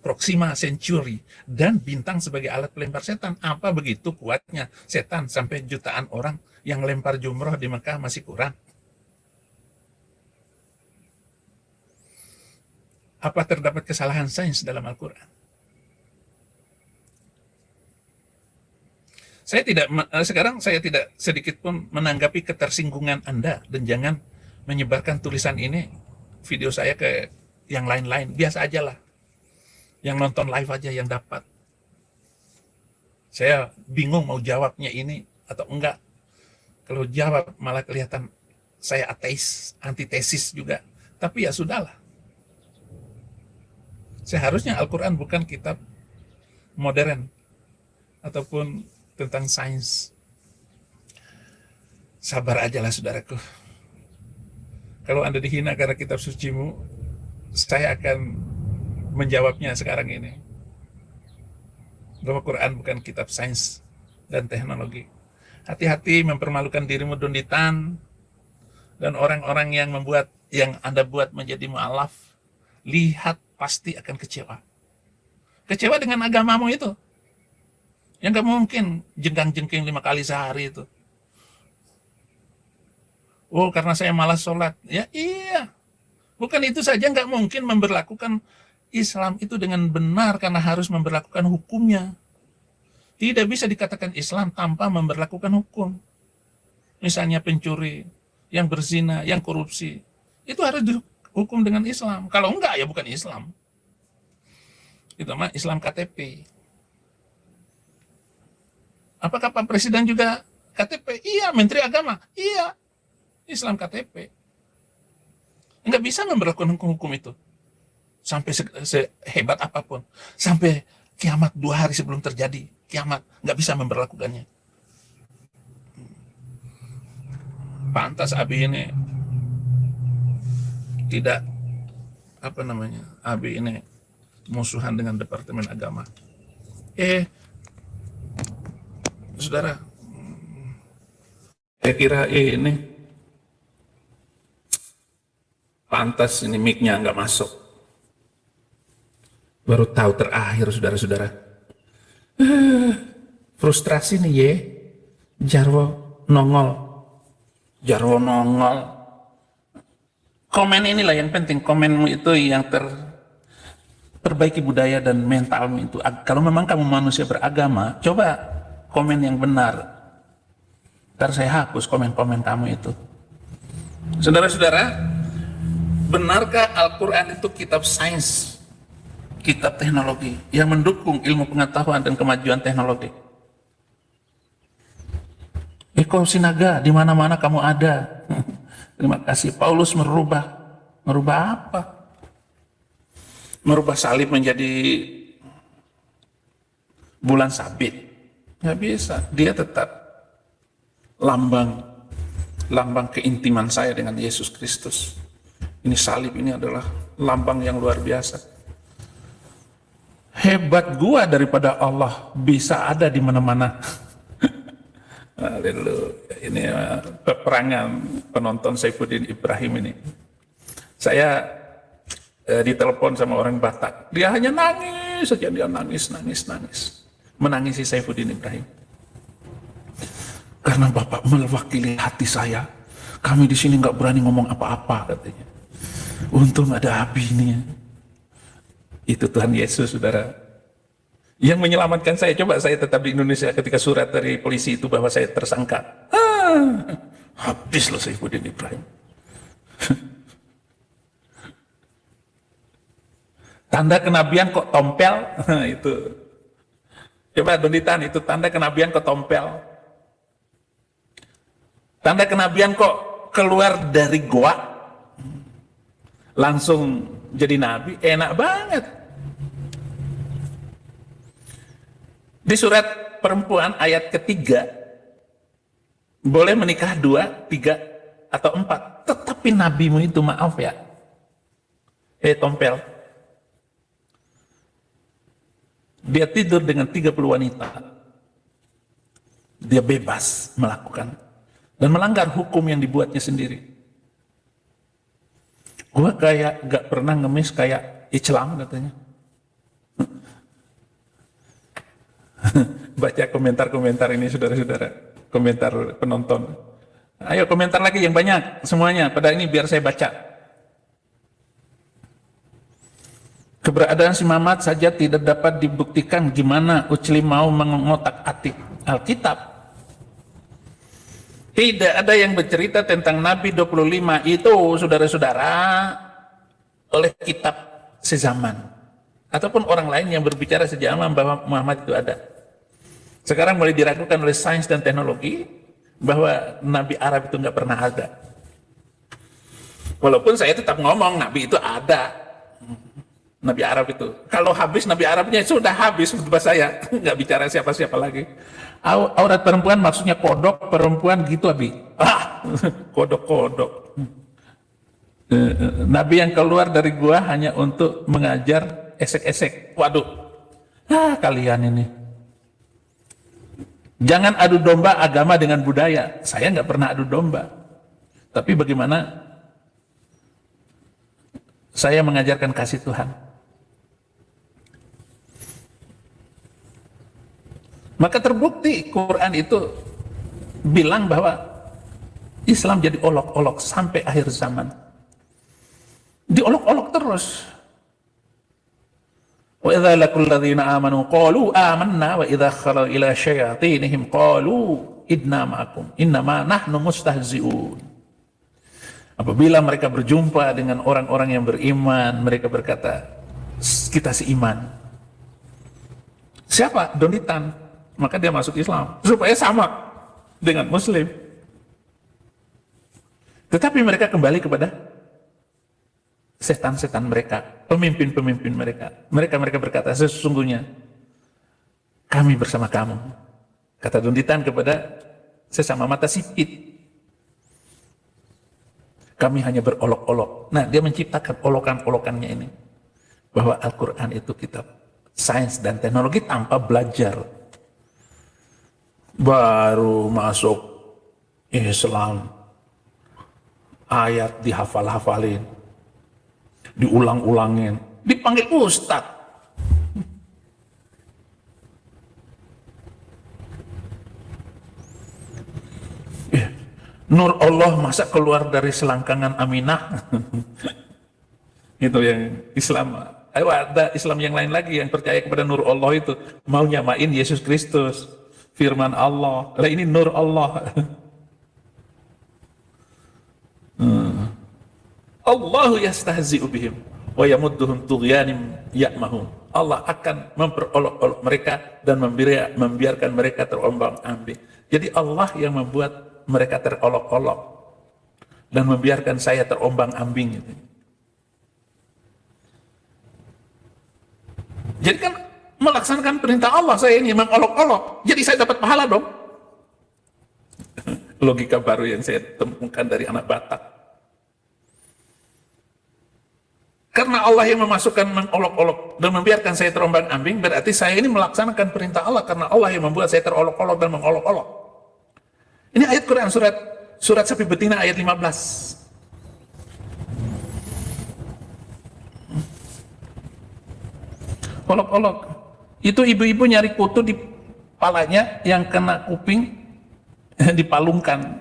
Speaker 3: Proxima Centauri. Dan bintang sebagai alat pelempar setan. Apa begitu kuatnya setan sampai jutaan orang yang lempar jumroh di Mekah masih kurang? Apa terdapat kesalahan sains dalam Al-Quran? Sekarang saya tidak sedikit pun menanggapi ketersinggungan Anda, dan jangan menyebarkan tulisan ini, video saya ke yang lain-lain. Biasa aja lah. Yang nonton live aja yang dapat. Saya bingung mau jawabnya ini atau enggak. Kalau jawab malah kelihatan saya ateis, antitesis juga. Tapi ya sudahlah. Seharusnya Al-Quran bukan kitab modern ataupun tentang sains. Sabar aja lah saudaraku. Kalau Anda dihina karena kitab sucimu, saya akan menjawabnya sekarang ini. Bahwa Quran bukan kitab sains dan teknologi. Hati-hati mempermalukan dirimu Dunditan, dan orang-orang yang Anda buat menjadi mu'alaf. Lihat, pasti akan kecewa. Kecewa dengan agamamu itu. Yang gak mungkin jengkang-jengking 5 kali sehari itu. Oh, karena saya malas sholat. Ya iya. Bukan itu saja, gak mungkin memberlakukan Islam itu dengan benar karena harus memberlakukan hukumnya. Tidak bisa dikatakan Islam tanpa memberlakukan hukum. Misalnya pencuri, yang berzina, yang korupsi. Itu harus dihukum dengan Islam. Kalau enggak, ya bukan Islam. Itu mah Islam KTP. Apakah Pak Presiden juga KTP? Iya. Menteri Agama? Iya. Islam KTP. Enggak bisa memberlakukan hukum itu. Sampai sehebat apapun. Sampai kiamat 2 hari sebelum terjadi. Kiamat. Enggak bisa memberlakukannya. Pantas Abi ini tidak, Abi ini musuhan dengan Departemen Agama. Saudara, saya kira ini pantas ini mic-nya nggak masuk. Baru tahu terakhir, saudara-saudara. Frustrasi nih ya, Jarwo nongol. Komen inilah yang penting, komenmu itu yang perbaiki budaya dan mentalmu itu. Kalau memang kamu manusia beragama, coba komen yang benar. Ntar saya hapus komen-komen kamu itu. Saudara-saudara, benarkah Al-Quran itu kitab sains, kitab teknologi yang mendukung ilmu pengetahuan dan kemajuan teknologi? Eko Sinaga, di mana-mana kamu ada. Terima kasih. Paulus merubah apa? Merubah salib menjadi bulan sabit. Nggak bisa. Dia tetap lambang keintiman saya dengan Yesus Kristus. Ini salib ini adalah lambang yang luar biasa. Hebat gua daripada Allah, bisa ada di mana-mana. Haleluya. Ini peperangan penonton Saifuddin Ibrahim ini. Saya ditelepon sama orang Batak. Dia hanya nangis saja, dia nangis. Menangisi Saifuddin Ibrahim.
Speaker 2: Karena Bapak mewakili hati saya, kami di sini nggak berani ngomong apa-apa katanya. Untung ada Abi ini. Itu Tuhan Yesus, saudara, yang menyelamatkan saya. Coba saya tetap di Indonesia ketika surat dari polisi itu bahwa saya tersangka. Habis loh Saifuddin Ibrahim. Tanda kenabian kok tompel. Itu. Coba Donitan, itu tanda kenabian kok tompel. Tanda kenabian kok keluar dari goa langsung jadi nabi, enak banget. Di surat perempuan ayat ketiga, boleh menikah 2, 3, atau 4, tetapi nabimu itu, maaf ya, tompel, dia tidur dengan 30 wanita, dia bebas melakukan dan melanggar hukum yang dibuatnya sendiri. Gua kayak gak pernah ngemis kayak Islam katanya. Baca komentar-komentar ini saudara-saudara, komentar penonton. Ayo komentar lagi yang banyak semuanya, pada ini biar saya baca. Keberadaan si Mamat saja tidak dapat dibuktikan, gimana Ucli mau mengotak-atik Alkitab. Tidak ada yang bercerita tentang Nabi 25 itu, saudara-saudara, oleh kitab sezaman. Ataupun orang lain yang berbicara sejaman bahwa Muhammad itu ada. Sekarang mulai diragukan oleh sains dan teknologi bahwa Nabi Arab itu nggak pernah ada. Walaupun saya tetap ngomong Nabi itu ada. Nabi Arab itu. Kalau habis Nabi Arabnya sudah habis bebas saya. Nggak bicara siapa-siapa lagi. Aurat perempuan maksudnya kodok perempuan gitu, Abi. Kodok-kodok. Nabi yang keluar dari gua hanya untuk mengajar esek-esek. Waduh. Kalian ini. Jangan adu domba agama dengan budaya. Saya nggak pernah adu domba. Tapi bagaimana saya mengajarkan kasih Tuhan. Maka terbukti Quran itu bilang bahwa Islam jadi olok-olok sampai akhir zaman. Diolok-olok terus. Wa idza laqul ladzina amanu qalu amanna wa idza khalu ila syayatinihim qalu idna ma'akum innama nahnu mustahzi'un. Apabila mereka berjumpa dengan orang-orang yang beriman, mereka berkata, kita seiman. Siapa? Donitan. Maka dia masuk Islam supaya sama dengan Muslim. Tetapi mereka kembali kepada setan-setan mereka, pemimpin-pemimpin mereka. Mereka berkata, sesungguhnya kami bersama kamu. Kata Donitan kepada sesama mata sipit. Kami hanya berolok-olok. Nah, dia menciptakan olokan-olokannya ini. Bahwa Al-Quran itu kitab sains dan teknologi tanpa belajar. Baru masuk Islam, ayat dihafal-hafalin, diulang-ulangin, dipanggil ustad. Nur Allah masa keluar dari selangkangan Aminah. Itu yang Islam. Ayo ada Islam yang lain lagi yang percaya kepada Nur Allah itu, mau nyamain Yesus Kristus, firman Allah. Lah ini Nur Allah. Allahu yastahzi'u bihim wa yamudduhum tughyanim ya'mahun. Allah akan memperolok-olok mereka dan membiarkan mereka terombang-ambing. Jadi Allah yang membuat mereka terolok-olok dan membiarkan saya terombang-ambing. Jadi kan melaksanakan perintah Allah, saya ini mengolok-olok, jadi saya dapat pahala dong. Logika baru yang saya temukan dari anak Batak. Karena Allah yang memasukkan mengolok-olok dan membiarkan saya terombang-ambing, berarti saya ini melaksanakan perintah Allah karena Allah yang membuat saya terolok-olok dan mengolok-olok. Ini ayat Quran surat sapi betina ayat 15. Olok-olok. Itu ibu-ibu nyari kutu di palanya yang kena kuping, dipalungkan.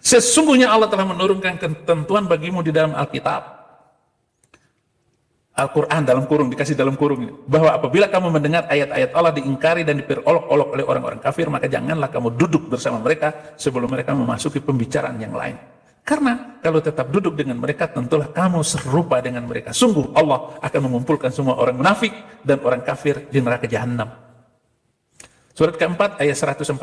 Speaker 2: Sesungguhnya Allah telah menurunkan ketentuan bagimu di dalam Alkitab, Al-Quran dalam kurung, dikasih dalam kurung, bahwa apabila kamu mendengar ayat-ayat Allah diingkari dan diperolok-olok oleh orang-orang kafir, maka janganlah kamu duduk bersama mereka sebelum mereka memasuki pembicaraan yang lain. Karena kalau tetap duduk dengan mereka, tentulah kamu serupa dengan mereka. Sungguh Allah akan mengumpulkan semua orang munafik dan orang kafir di neraka Jahannam. Surat keempat ayat 140.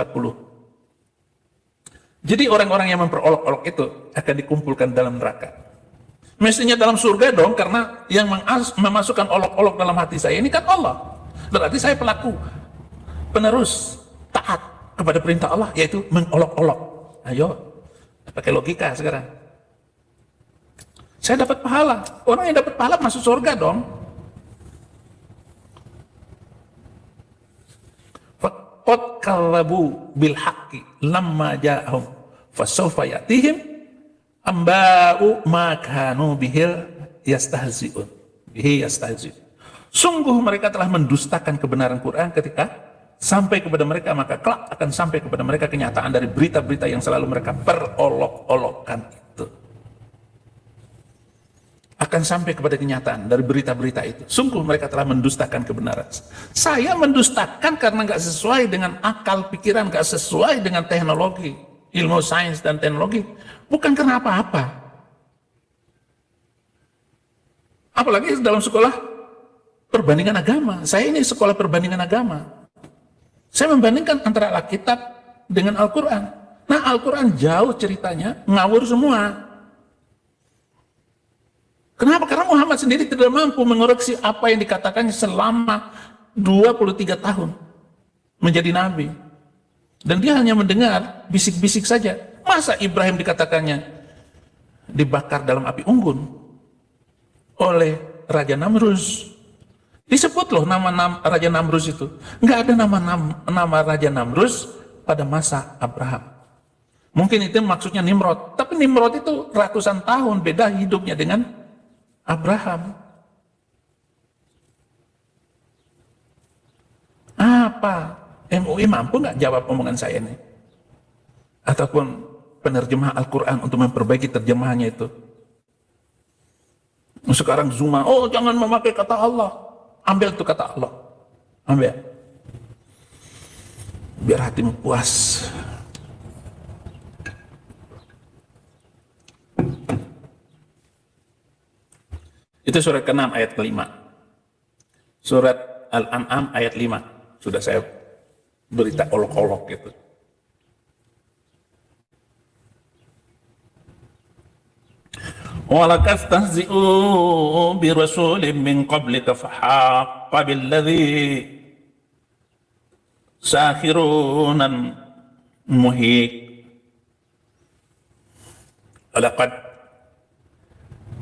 Speaker 2: Jadi orang-orang yang memperolok-olok itu akan dikumpulkan dalam neraka. Mestinya dalam surga dong, karena yang memasukkan olok-olok dalam hati saya ini kan Allah. Berarti saya pelaku penerus taat kepada perintah Allah, yaitu mengolok-olok. Ayo, pakai logika sekarang. Saya dapat pahala. Orang yang dapat pahala masuk surga dong. Faqad kallabu bil haqqi lamma ja'ahum fasawfa ya'tihim amba'u ma kanu bihil yastahzi'un. Sungguh mereka telah mendustakan kebenaran Quran ketika sampai kepada mereka, maka kelak akan sampai kepada mereka kenyataan dari berita-berita yang selalu mereka perolok-olokkan itu. Akan sampai kepada kenyataan dari berita-berita itu. Sungguh mereka telah mendustakan kebenaran. Saya mendustakan karena nggak sesuai dengan akal pikiran, nggak sesuai dengan teknologi, ilmu sains dan teknologi. Bukan karena apa-apa. Apalagi dalam sekolah perbandingan agama. Saya ini sekolah perbandingan agama. Saya membandingkan antara Alkitab dengan Al-Quran. Nah, Al-Quran jauh ceritanya, ngawur semua. Kenapa? Karena Muhammad sendiri tidak mampu mengoreksi apa yang dikatakannya selama 23 tahun menjadi nabi. Dan dia hanya mendengar bisik-bisik saja. Masa Ibrahim dikatakannya dibakar dalam api unggun oleh Raja Namrus? Disebut loh nama Raja Namrus itu. Nggak ada nama Raja Namrus pada masa Abraham. Mungkin itu maksudnya Nimrod. Tapi Nimrod itu ratusan tahun beda hidupnya dengan Abraham. Apa? MUI mampu nggak jawab omongan saya ini? Ataupun penerjemah Al-Quran untuk memperbaiki terjemahannya itu. Sekarang Zuma, oh jangan memakai kata Allah. Ambil tuh kata Allah. Ambil. Biar hatimu puas. Itu surat ke-6 ayat ke-5. Surat Al-An'am ayat 5. Sudah saya berita olok-olok gitu. Walaqad tahzi'u bi rasulin min qablika fahaqqa billadhi sakhirunan muhiq. Walaqad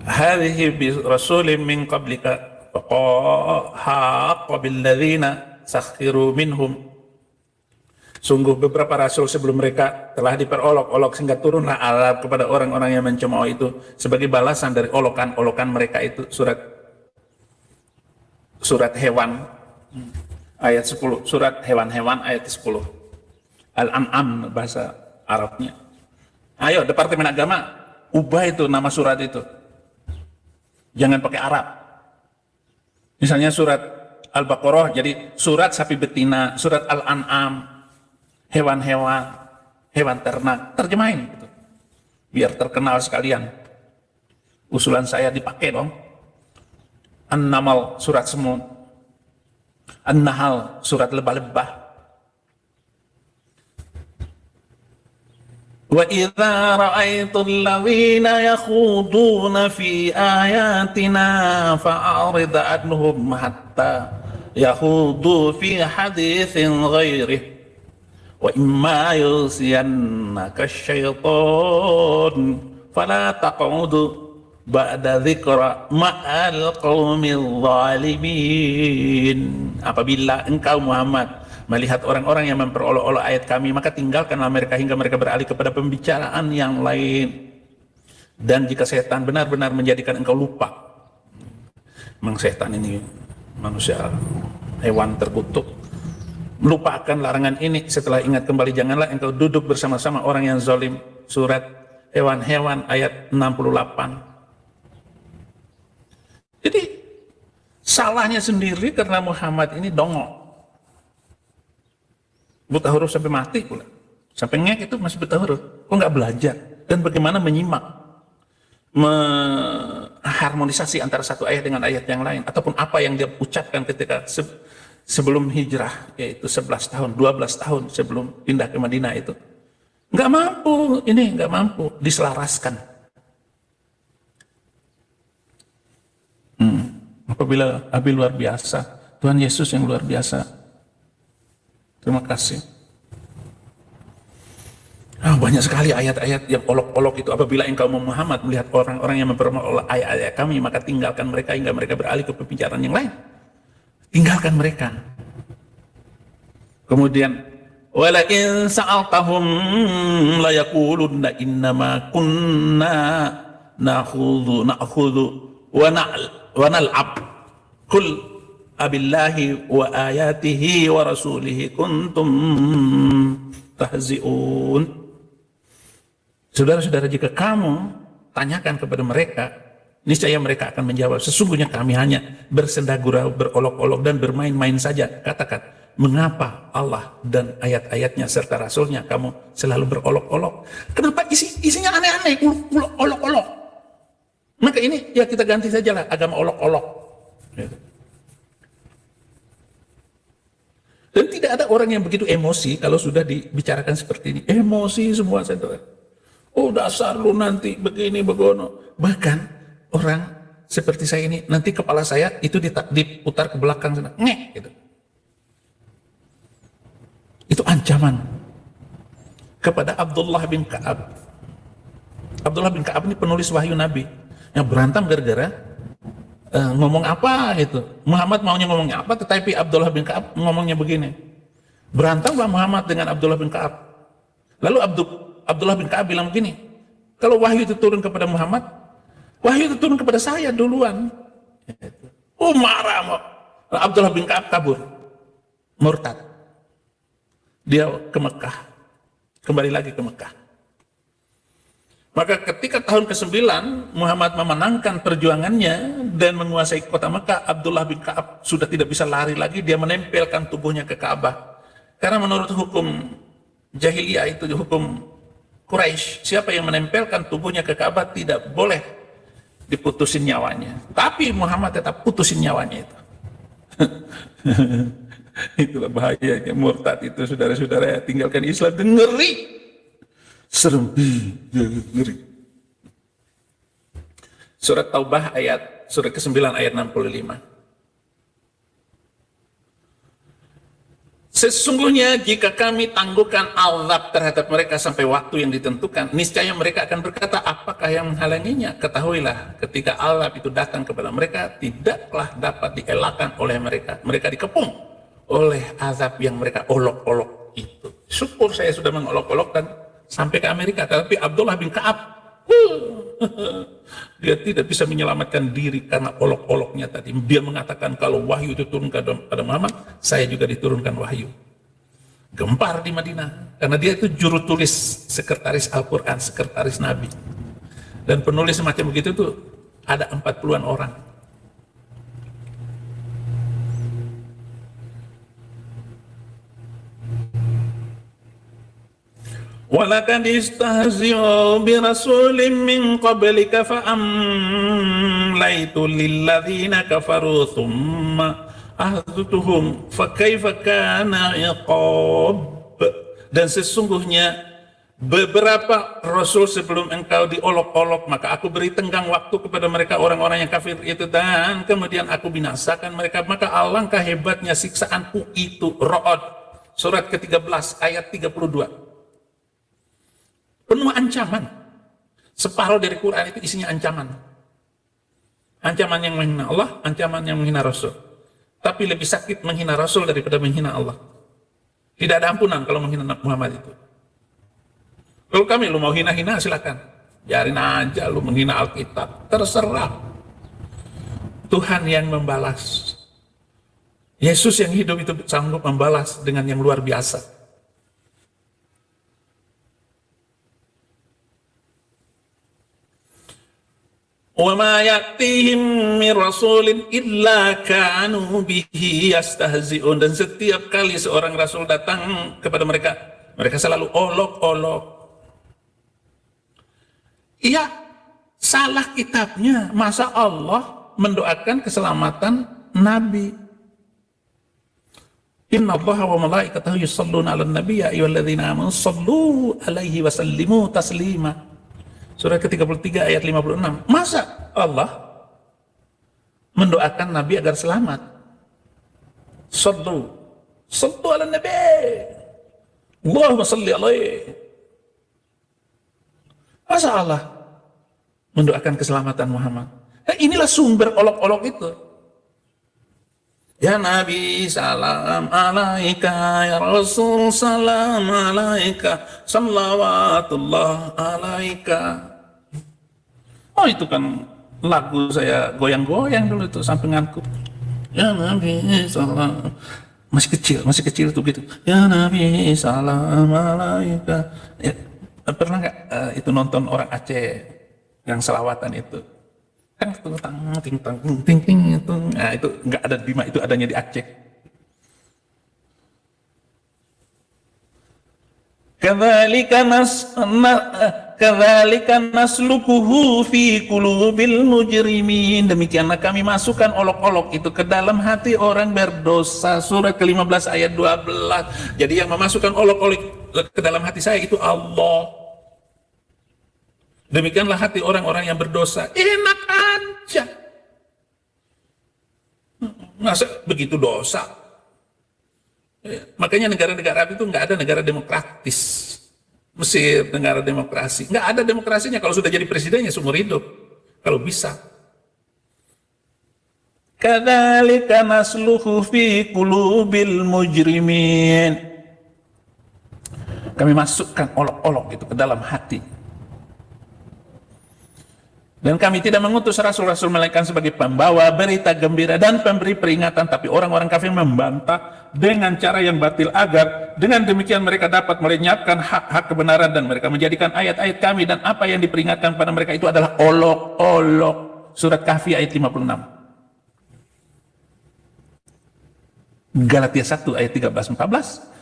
Speaker 2: hadhihi bi rasulin min qablika fahaqqa billadhina sakhiru minhum. Sungguh beberapa rasul sebelum mereka telah diperolok-olok sehingga turunlah azab kepada orang-orang yang mencemooh itu sebagai balasan dari olokan-olokan mereka itu. Surat hewan ayat 10, surat hewan-hewan ayat 10. Al-An'am bahasa Arabnya. Ayo Departemen Agama ubah itu nama surat itu. Jangan pakai Arab. Misalnya surat Al-Baqarah jadi surat sapi betina, surat Al-An'am hewan-hewan, hewan ternak, terjemahin gitu. Biar terkenal sekalian. Usulan saya dipakai dong. An-Namal surat semut, An-Nahl surat lebah-lebah. Wa idza ra'aitul ladzina yakhuduna fi ayatina fa'rid anhum hatta yakhudu fi haditsin ghairihi. Wa imma yusiyannaka syaitan fala taq'udu ba'da dzikra ma'al qaumil zalimin. Apabila engkau Muhammad melihat orang-orang yang memperolok-olok ayat kami, maka tinggalkanlah mereka hingga mereka beralih kepada pembicaraan yang lain. Dan jika setan benar-benar menjadikan engkau lupa, memang setan ini manusia hewan terkutuk, lupakan larangan ini, setelah ingat kembali janganlah engkau duduk bersama-sama orang yang zalim. Surat Hewan-Hewan ayat 68. Jadi salahnya sendiri karena Muhammad ini dongok, buta huruf sampai mati pula, sampai ngek itu masih buta huruf. Kok nggak belajar dan bagaimana menyimak, mengharmonisasi antara satu ayat dengan ayat yang lain, ataupun apa yang dia ucapkan ketika sebelum hijrah, yaitu 11 tahun, 12 tahun sebelum pindah ke Madinah itu. Nggak mampu, ini nggak mampu diselaraskan. Apabila Abi luar biasa, Tuhan Yesus yang luar biasa. Terima kasih. Banyak sekali ayat-ayat yang olok-olok itu. Apabila engkau Muhammad melihat orang-orang yang memperolok ayat-ayat kami, maka tinggalkan mereka hingga mereka beralih ke pembicaraan yang lain. Tinggalkan mereka. Kemudian, wala in sa'altahum la yaqulunna innama kunna na'khudhu wa nal'ab. Qul abillahi wa ayatihi wa rasulihi kuntum tahzi'un. Saudara-saudara, jika kamu tanyakan kepada mereka, niscaya mereka akan menjawab, sesungguhnya kami hanya bersenda gurau, berolok-olok dan bermain-main saja. Katakan, mengapa Allah dan ayat-ayatnya serta rasulnya kamu selalu berolok-olok? Kenapa isinya aneh-aneh, olok-olok? Maka ini ya kita ganti sajalah agama olok-olok. Dan tidak ada orang yang begitu emosi kalau sudah dibicarakan seperti ini. Emosi semua, saudara. Oh, dasar lu nanti begini begono. Bahkan orang seperti saya ini, nanti kepala saya itu diputar ke belakang sana, ngek gitu. Itu ancaman kepada Abdullah bin Ka'ab. Abdullah bin Ka'ab ini penulis wahyu Nabi yang berantem gara-gara ngomong apa itu. Muhammad maunya ngomongnya apa, tetapi Abdullah bin Ka'ab ngomongnya begini. Berantamlah Muhammad dengan Abdullah bin Ka'ab. Lalu Abdullah bin Ka'ab bilang begini, kalau wahyu itu turun kepada Muhammad, wahyu itu turun kepada saya duluan. Oh, marah. Abdullah bin Ka'ab kabur, murtad. Dia ke Mekah, kembali lagi ke Mekah. Maka ketika tahun ke-9 Muhammad memenangkan perjuangannya dan menguasai kota Mekah, Abdullah bin Ka'ab sudah tidak bisa lari lagi, dia menempelkan tubuhnya ke Ka'bah. Karena menurut hukum jahiliyah itu, hukum Quraisy, siapa yang menempelkan tubuhnya ke Ka'bah tidak boleh diputusin nyawanya. Tapi Muhammad tetap putusin nyawanya itu. Itulah bahayanya murtad itu, saudara-saudara. Tinggalkan Islam itu ngeri. Serem, ngeri. Surat Taubah surat ke-9 ayat 65. Sesungguhnya jika kami tangguhkan azab terhadap mereka sampai waktu yang ditentukan, niscaya mereka akan berkata, apakah yang menghalanginya? Ketahuilah, ketika azab itu datang kepada mereka, tidaklah dapat dielakkan oleh mereka. Mereka dikepung oleh azab yang mereka olok-olok itu. Syukur saya sudah mengolok-olokkan sampai ke Amerika, tapi Abdullah bin Ka'ab dia tidak bisa menyelamatkan diri karena olok-oloknya tadi. Dia mengatakan kalau wahyu itu turun pada Muhammad, saya juga diturunkan wahyu. Gempar di Madinah karena dia itu juru tulis sekretaris Al-Quran, sekretaris Nabi, dan penulis semacam begitu tuh ada 40-an orang. وَلَقَدِ اسْتَهْزِئُوا بِرَسُولٍ مِّن قَبْلِكَ فَأَمْلَيْتُ لِلَّذِينَ كَفَرُوا ثُمَّ أَخَذْتُهُمْ فَكَيْفَ كَانَ عِقَابِ. Dan sesungguhnya beberapa rasul sebelum engkau diolok-olok, maka aku beri tenggang waktu kepada mereka orang-orang yang kafir itu, dan kemudian aku binasakan mereka. Maka alangkah hebatnya siksaanku itu. Ra'ad surat ke-13 ayat 32. Penuh ancaman. Separuh dari Quran itu isinya ancaman. Ancaman yang menghina Allah, ancaman yang menghina Rasul. Tapi lebih sakit menghina Rasul daripada menghina Allah. Tidak ada ampunan kalau menghina Muhammad itu. Kalau kami, lu mau hina-hina silakan. Biarin aja lu menghina Alkitab. Terserah. Tuhan yang membalas. Yesus yang hidup itu sanggup membalas dengan yang luar biasa. Wa ma ya'tihim min rasulin illa kanu bihi yastahzi'un. Dan setiap kali seorang rasul datang kepada mereka, mereka selalu olok-olok. Iya, salah kitabnya. Masa Allah mendoakan keselamatan Nabi? Inna Allaha wa malaikatahu yusalluna 'alan nabi ya ayyuhalladzina amanu sallu 'alaihi wa sallimu taslima. Surat ke-33 ayat 56. Masa Allah mendoakan Nabi agar selamat? Sallu 'alan nabi. Allahumma salli alaihi. Masa Allah mendoakan keselamatan Muhammad? Inilah sumber olok-olok itu. Ya Nabi salam alaika, ya Rasul salam alaika, salawatullah alaika. Oh itu kan lagu saya goyang-goyang dulu itu sampinganku. Ya Nabi salam, masih kecil tuh gitu. Ya Nabi salam alaika. Ya, pernah nggak itu nonton orang Aceh yang selawatan itu? Kan ting itu, nah itu nggak ada di Bima, itu adanya di Aceh. Kadzalika nasluquhu fi qulubil mujrimin. Demikianlah kami masukkan olok-olok itu ke dalam hati orang berdosa. Surat ke-15 ayat 12. Jadi yang memasukkan olok-olok ke dalam hati saya itu Allah. Demikianlah hati orang-orang yang berdosa. Enak aja. Masa begitu dosa? Makanya negara-negara Arab itu nggak ada negara demokratis. Mesir, negara demokrasi. Nggak ada demokrasinya kalau sudah jadi presidennya seumur hidup. Kalau bisa. Kadzalika nasluhu fi qulubil mujrimin. Kami masukkan olok-olok itu ke dalam hati. Dan kami tidak mengutus rasul-rasul melainkan sebagai pembawa berita gembira dan pemberi peringatan, tapi orang-orang kafir membantah dengan cara yang batil agar dengan demikian mereka dapat melenyapkan hak-hak kebenaran, dan mereka menjadikan ayat-ayat kami dan apa yang diperingatkan pada mereka itu adalah olok-olok. Surat Kahfi ayat 56. Galatia 1 ayat 13-14.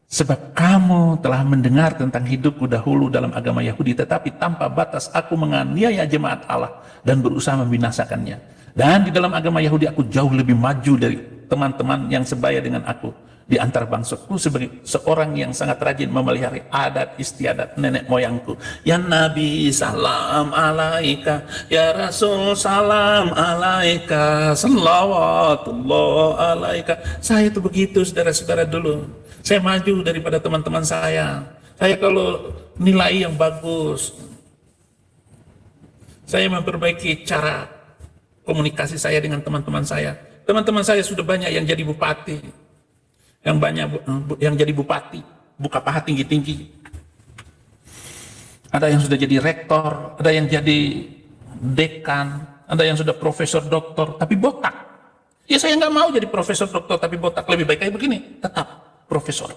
Speaker 2: Sebab kamu telah mendengar tentang hidupku dahulu dalam agama Yahudi, tetapi tanpa batas aku menganiaya jemaat Allah dan berusaha membinasakannya. Dan di dalam agama Yahudi aku jauh lebih maju dari teman-teman yang sebaya dengan aku di antara bangsaku, sebagai seorang yang sangat rajin memelihara adat istiadat nenek moyangku. Ya Nabi salam alaika, ya Rasul salam alaika, salawatullah alaika. Saya itu begitu saudara-saudara dulu. Saya maju daripada teman-teman saya. Saya kalau nilai yang bagus, saya memperbaiki cara komunikasi saya dengan teman-teman saya. Teman-teman saya sudah banyak yang jadi bupati, yang banyak yang jadi bupati, buka paha tinggi-tinggi. Ada yang sudah jadi rektor, ada yang jadi dekan, ada yang sudah profesor doktor, tapi botak. Ya saya nggak mau jadi profesor doktor tapi botak, lebih baik kayak begini, tetap profesor.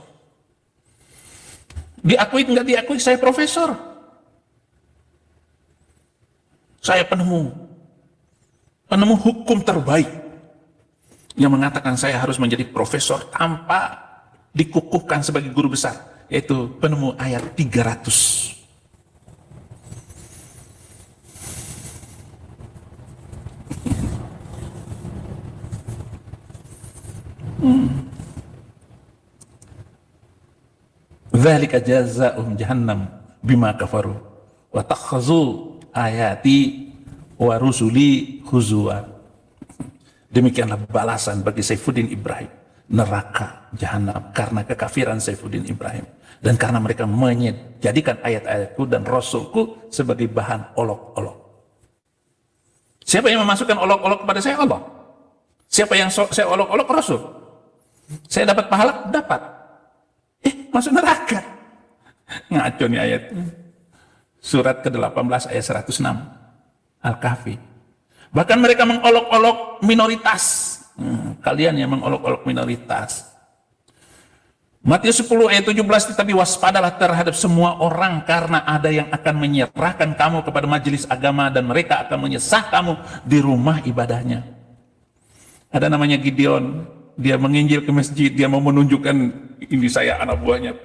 Speaker 2: Diakui nggak diakui, saya profesor. Saya penemu hukum terbaik yang mengatakan saya harus menjadi profesor tanpa dikukuhkan sebagai guru besar, yaitu penemu ayat 300. Dzalika jazaa'uhum jahannam bima kafaru wa takhazu ayati wa rusuli huzwa. Demikianlah balasan bagi Saifuddin Ibrahim, neraka jahanam karena kekafiran Saifuddin Ibrahim dan karena mereka menjadikan ayat-ayatku dan rasulku sebagai bahan olok-olok. Siapa yang memasukkan olok-olok kepada saya? Allah. Siapa yang saya olok-olok? Rasul. Saya dapat pahala? Dapat. Masuk neraka. Ngaco nih ayat. Surat ke-18 ayat 106 Al-Kahfi. Bahkan mereka mengolok-olok minoritas. Kalian yang mengolok-olok minoritas. Matius 10 ayat 17, tetapi waspadalah terhadap semua orang, karena ada yang akan menyerahkan kamu kepada majelis agama dan mereka akan menyesah kamu di rumah ibadahnya. Ada namanya Gideon, dia menginjil ke masjid, dia mau menunjukkan ini saya anak buahnya.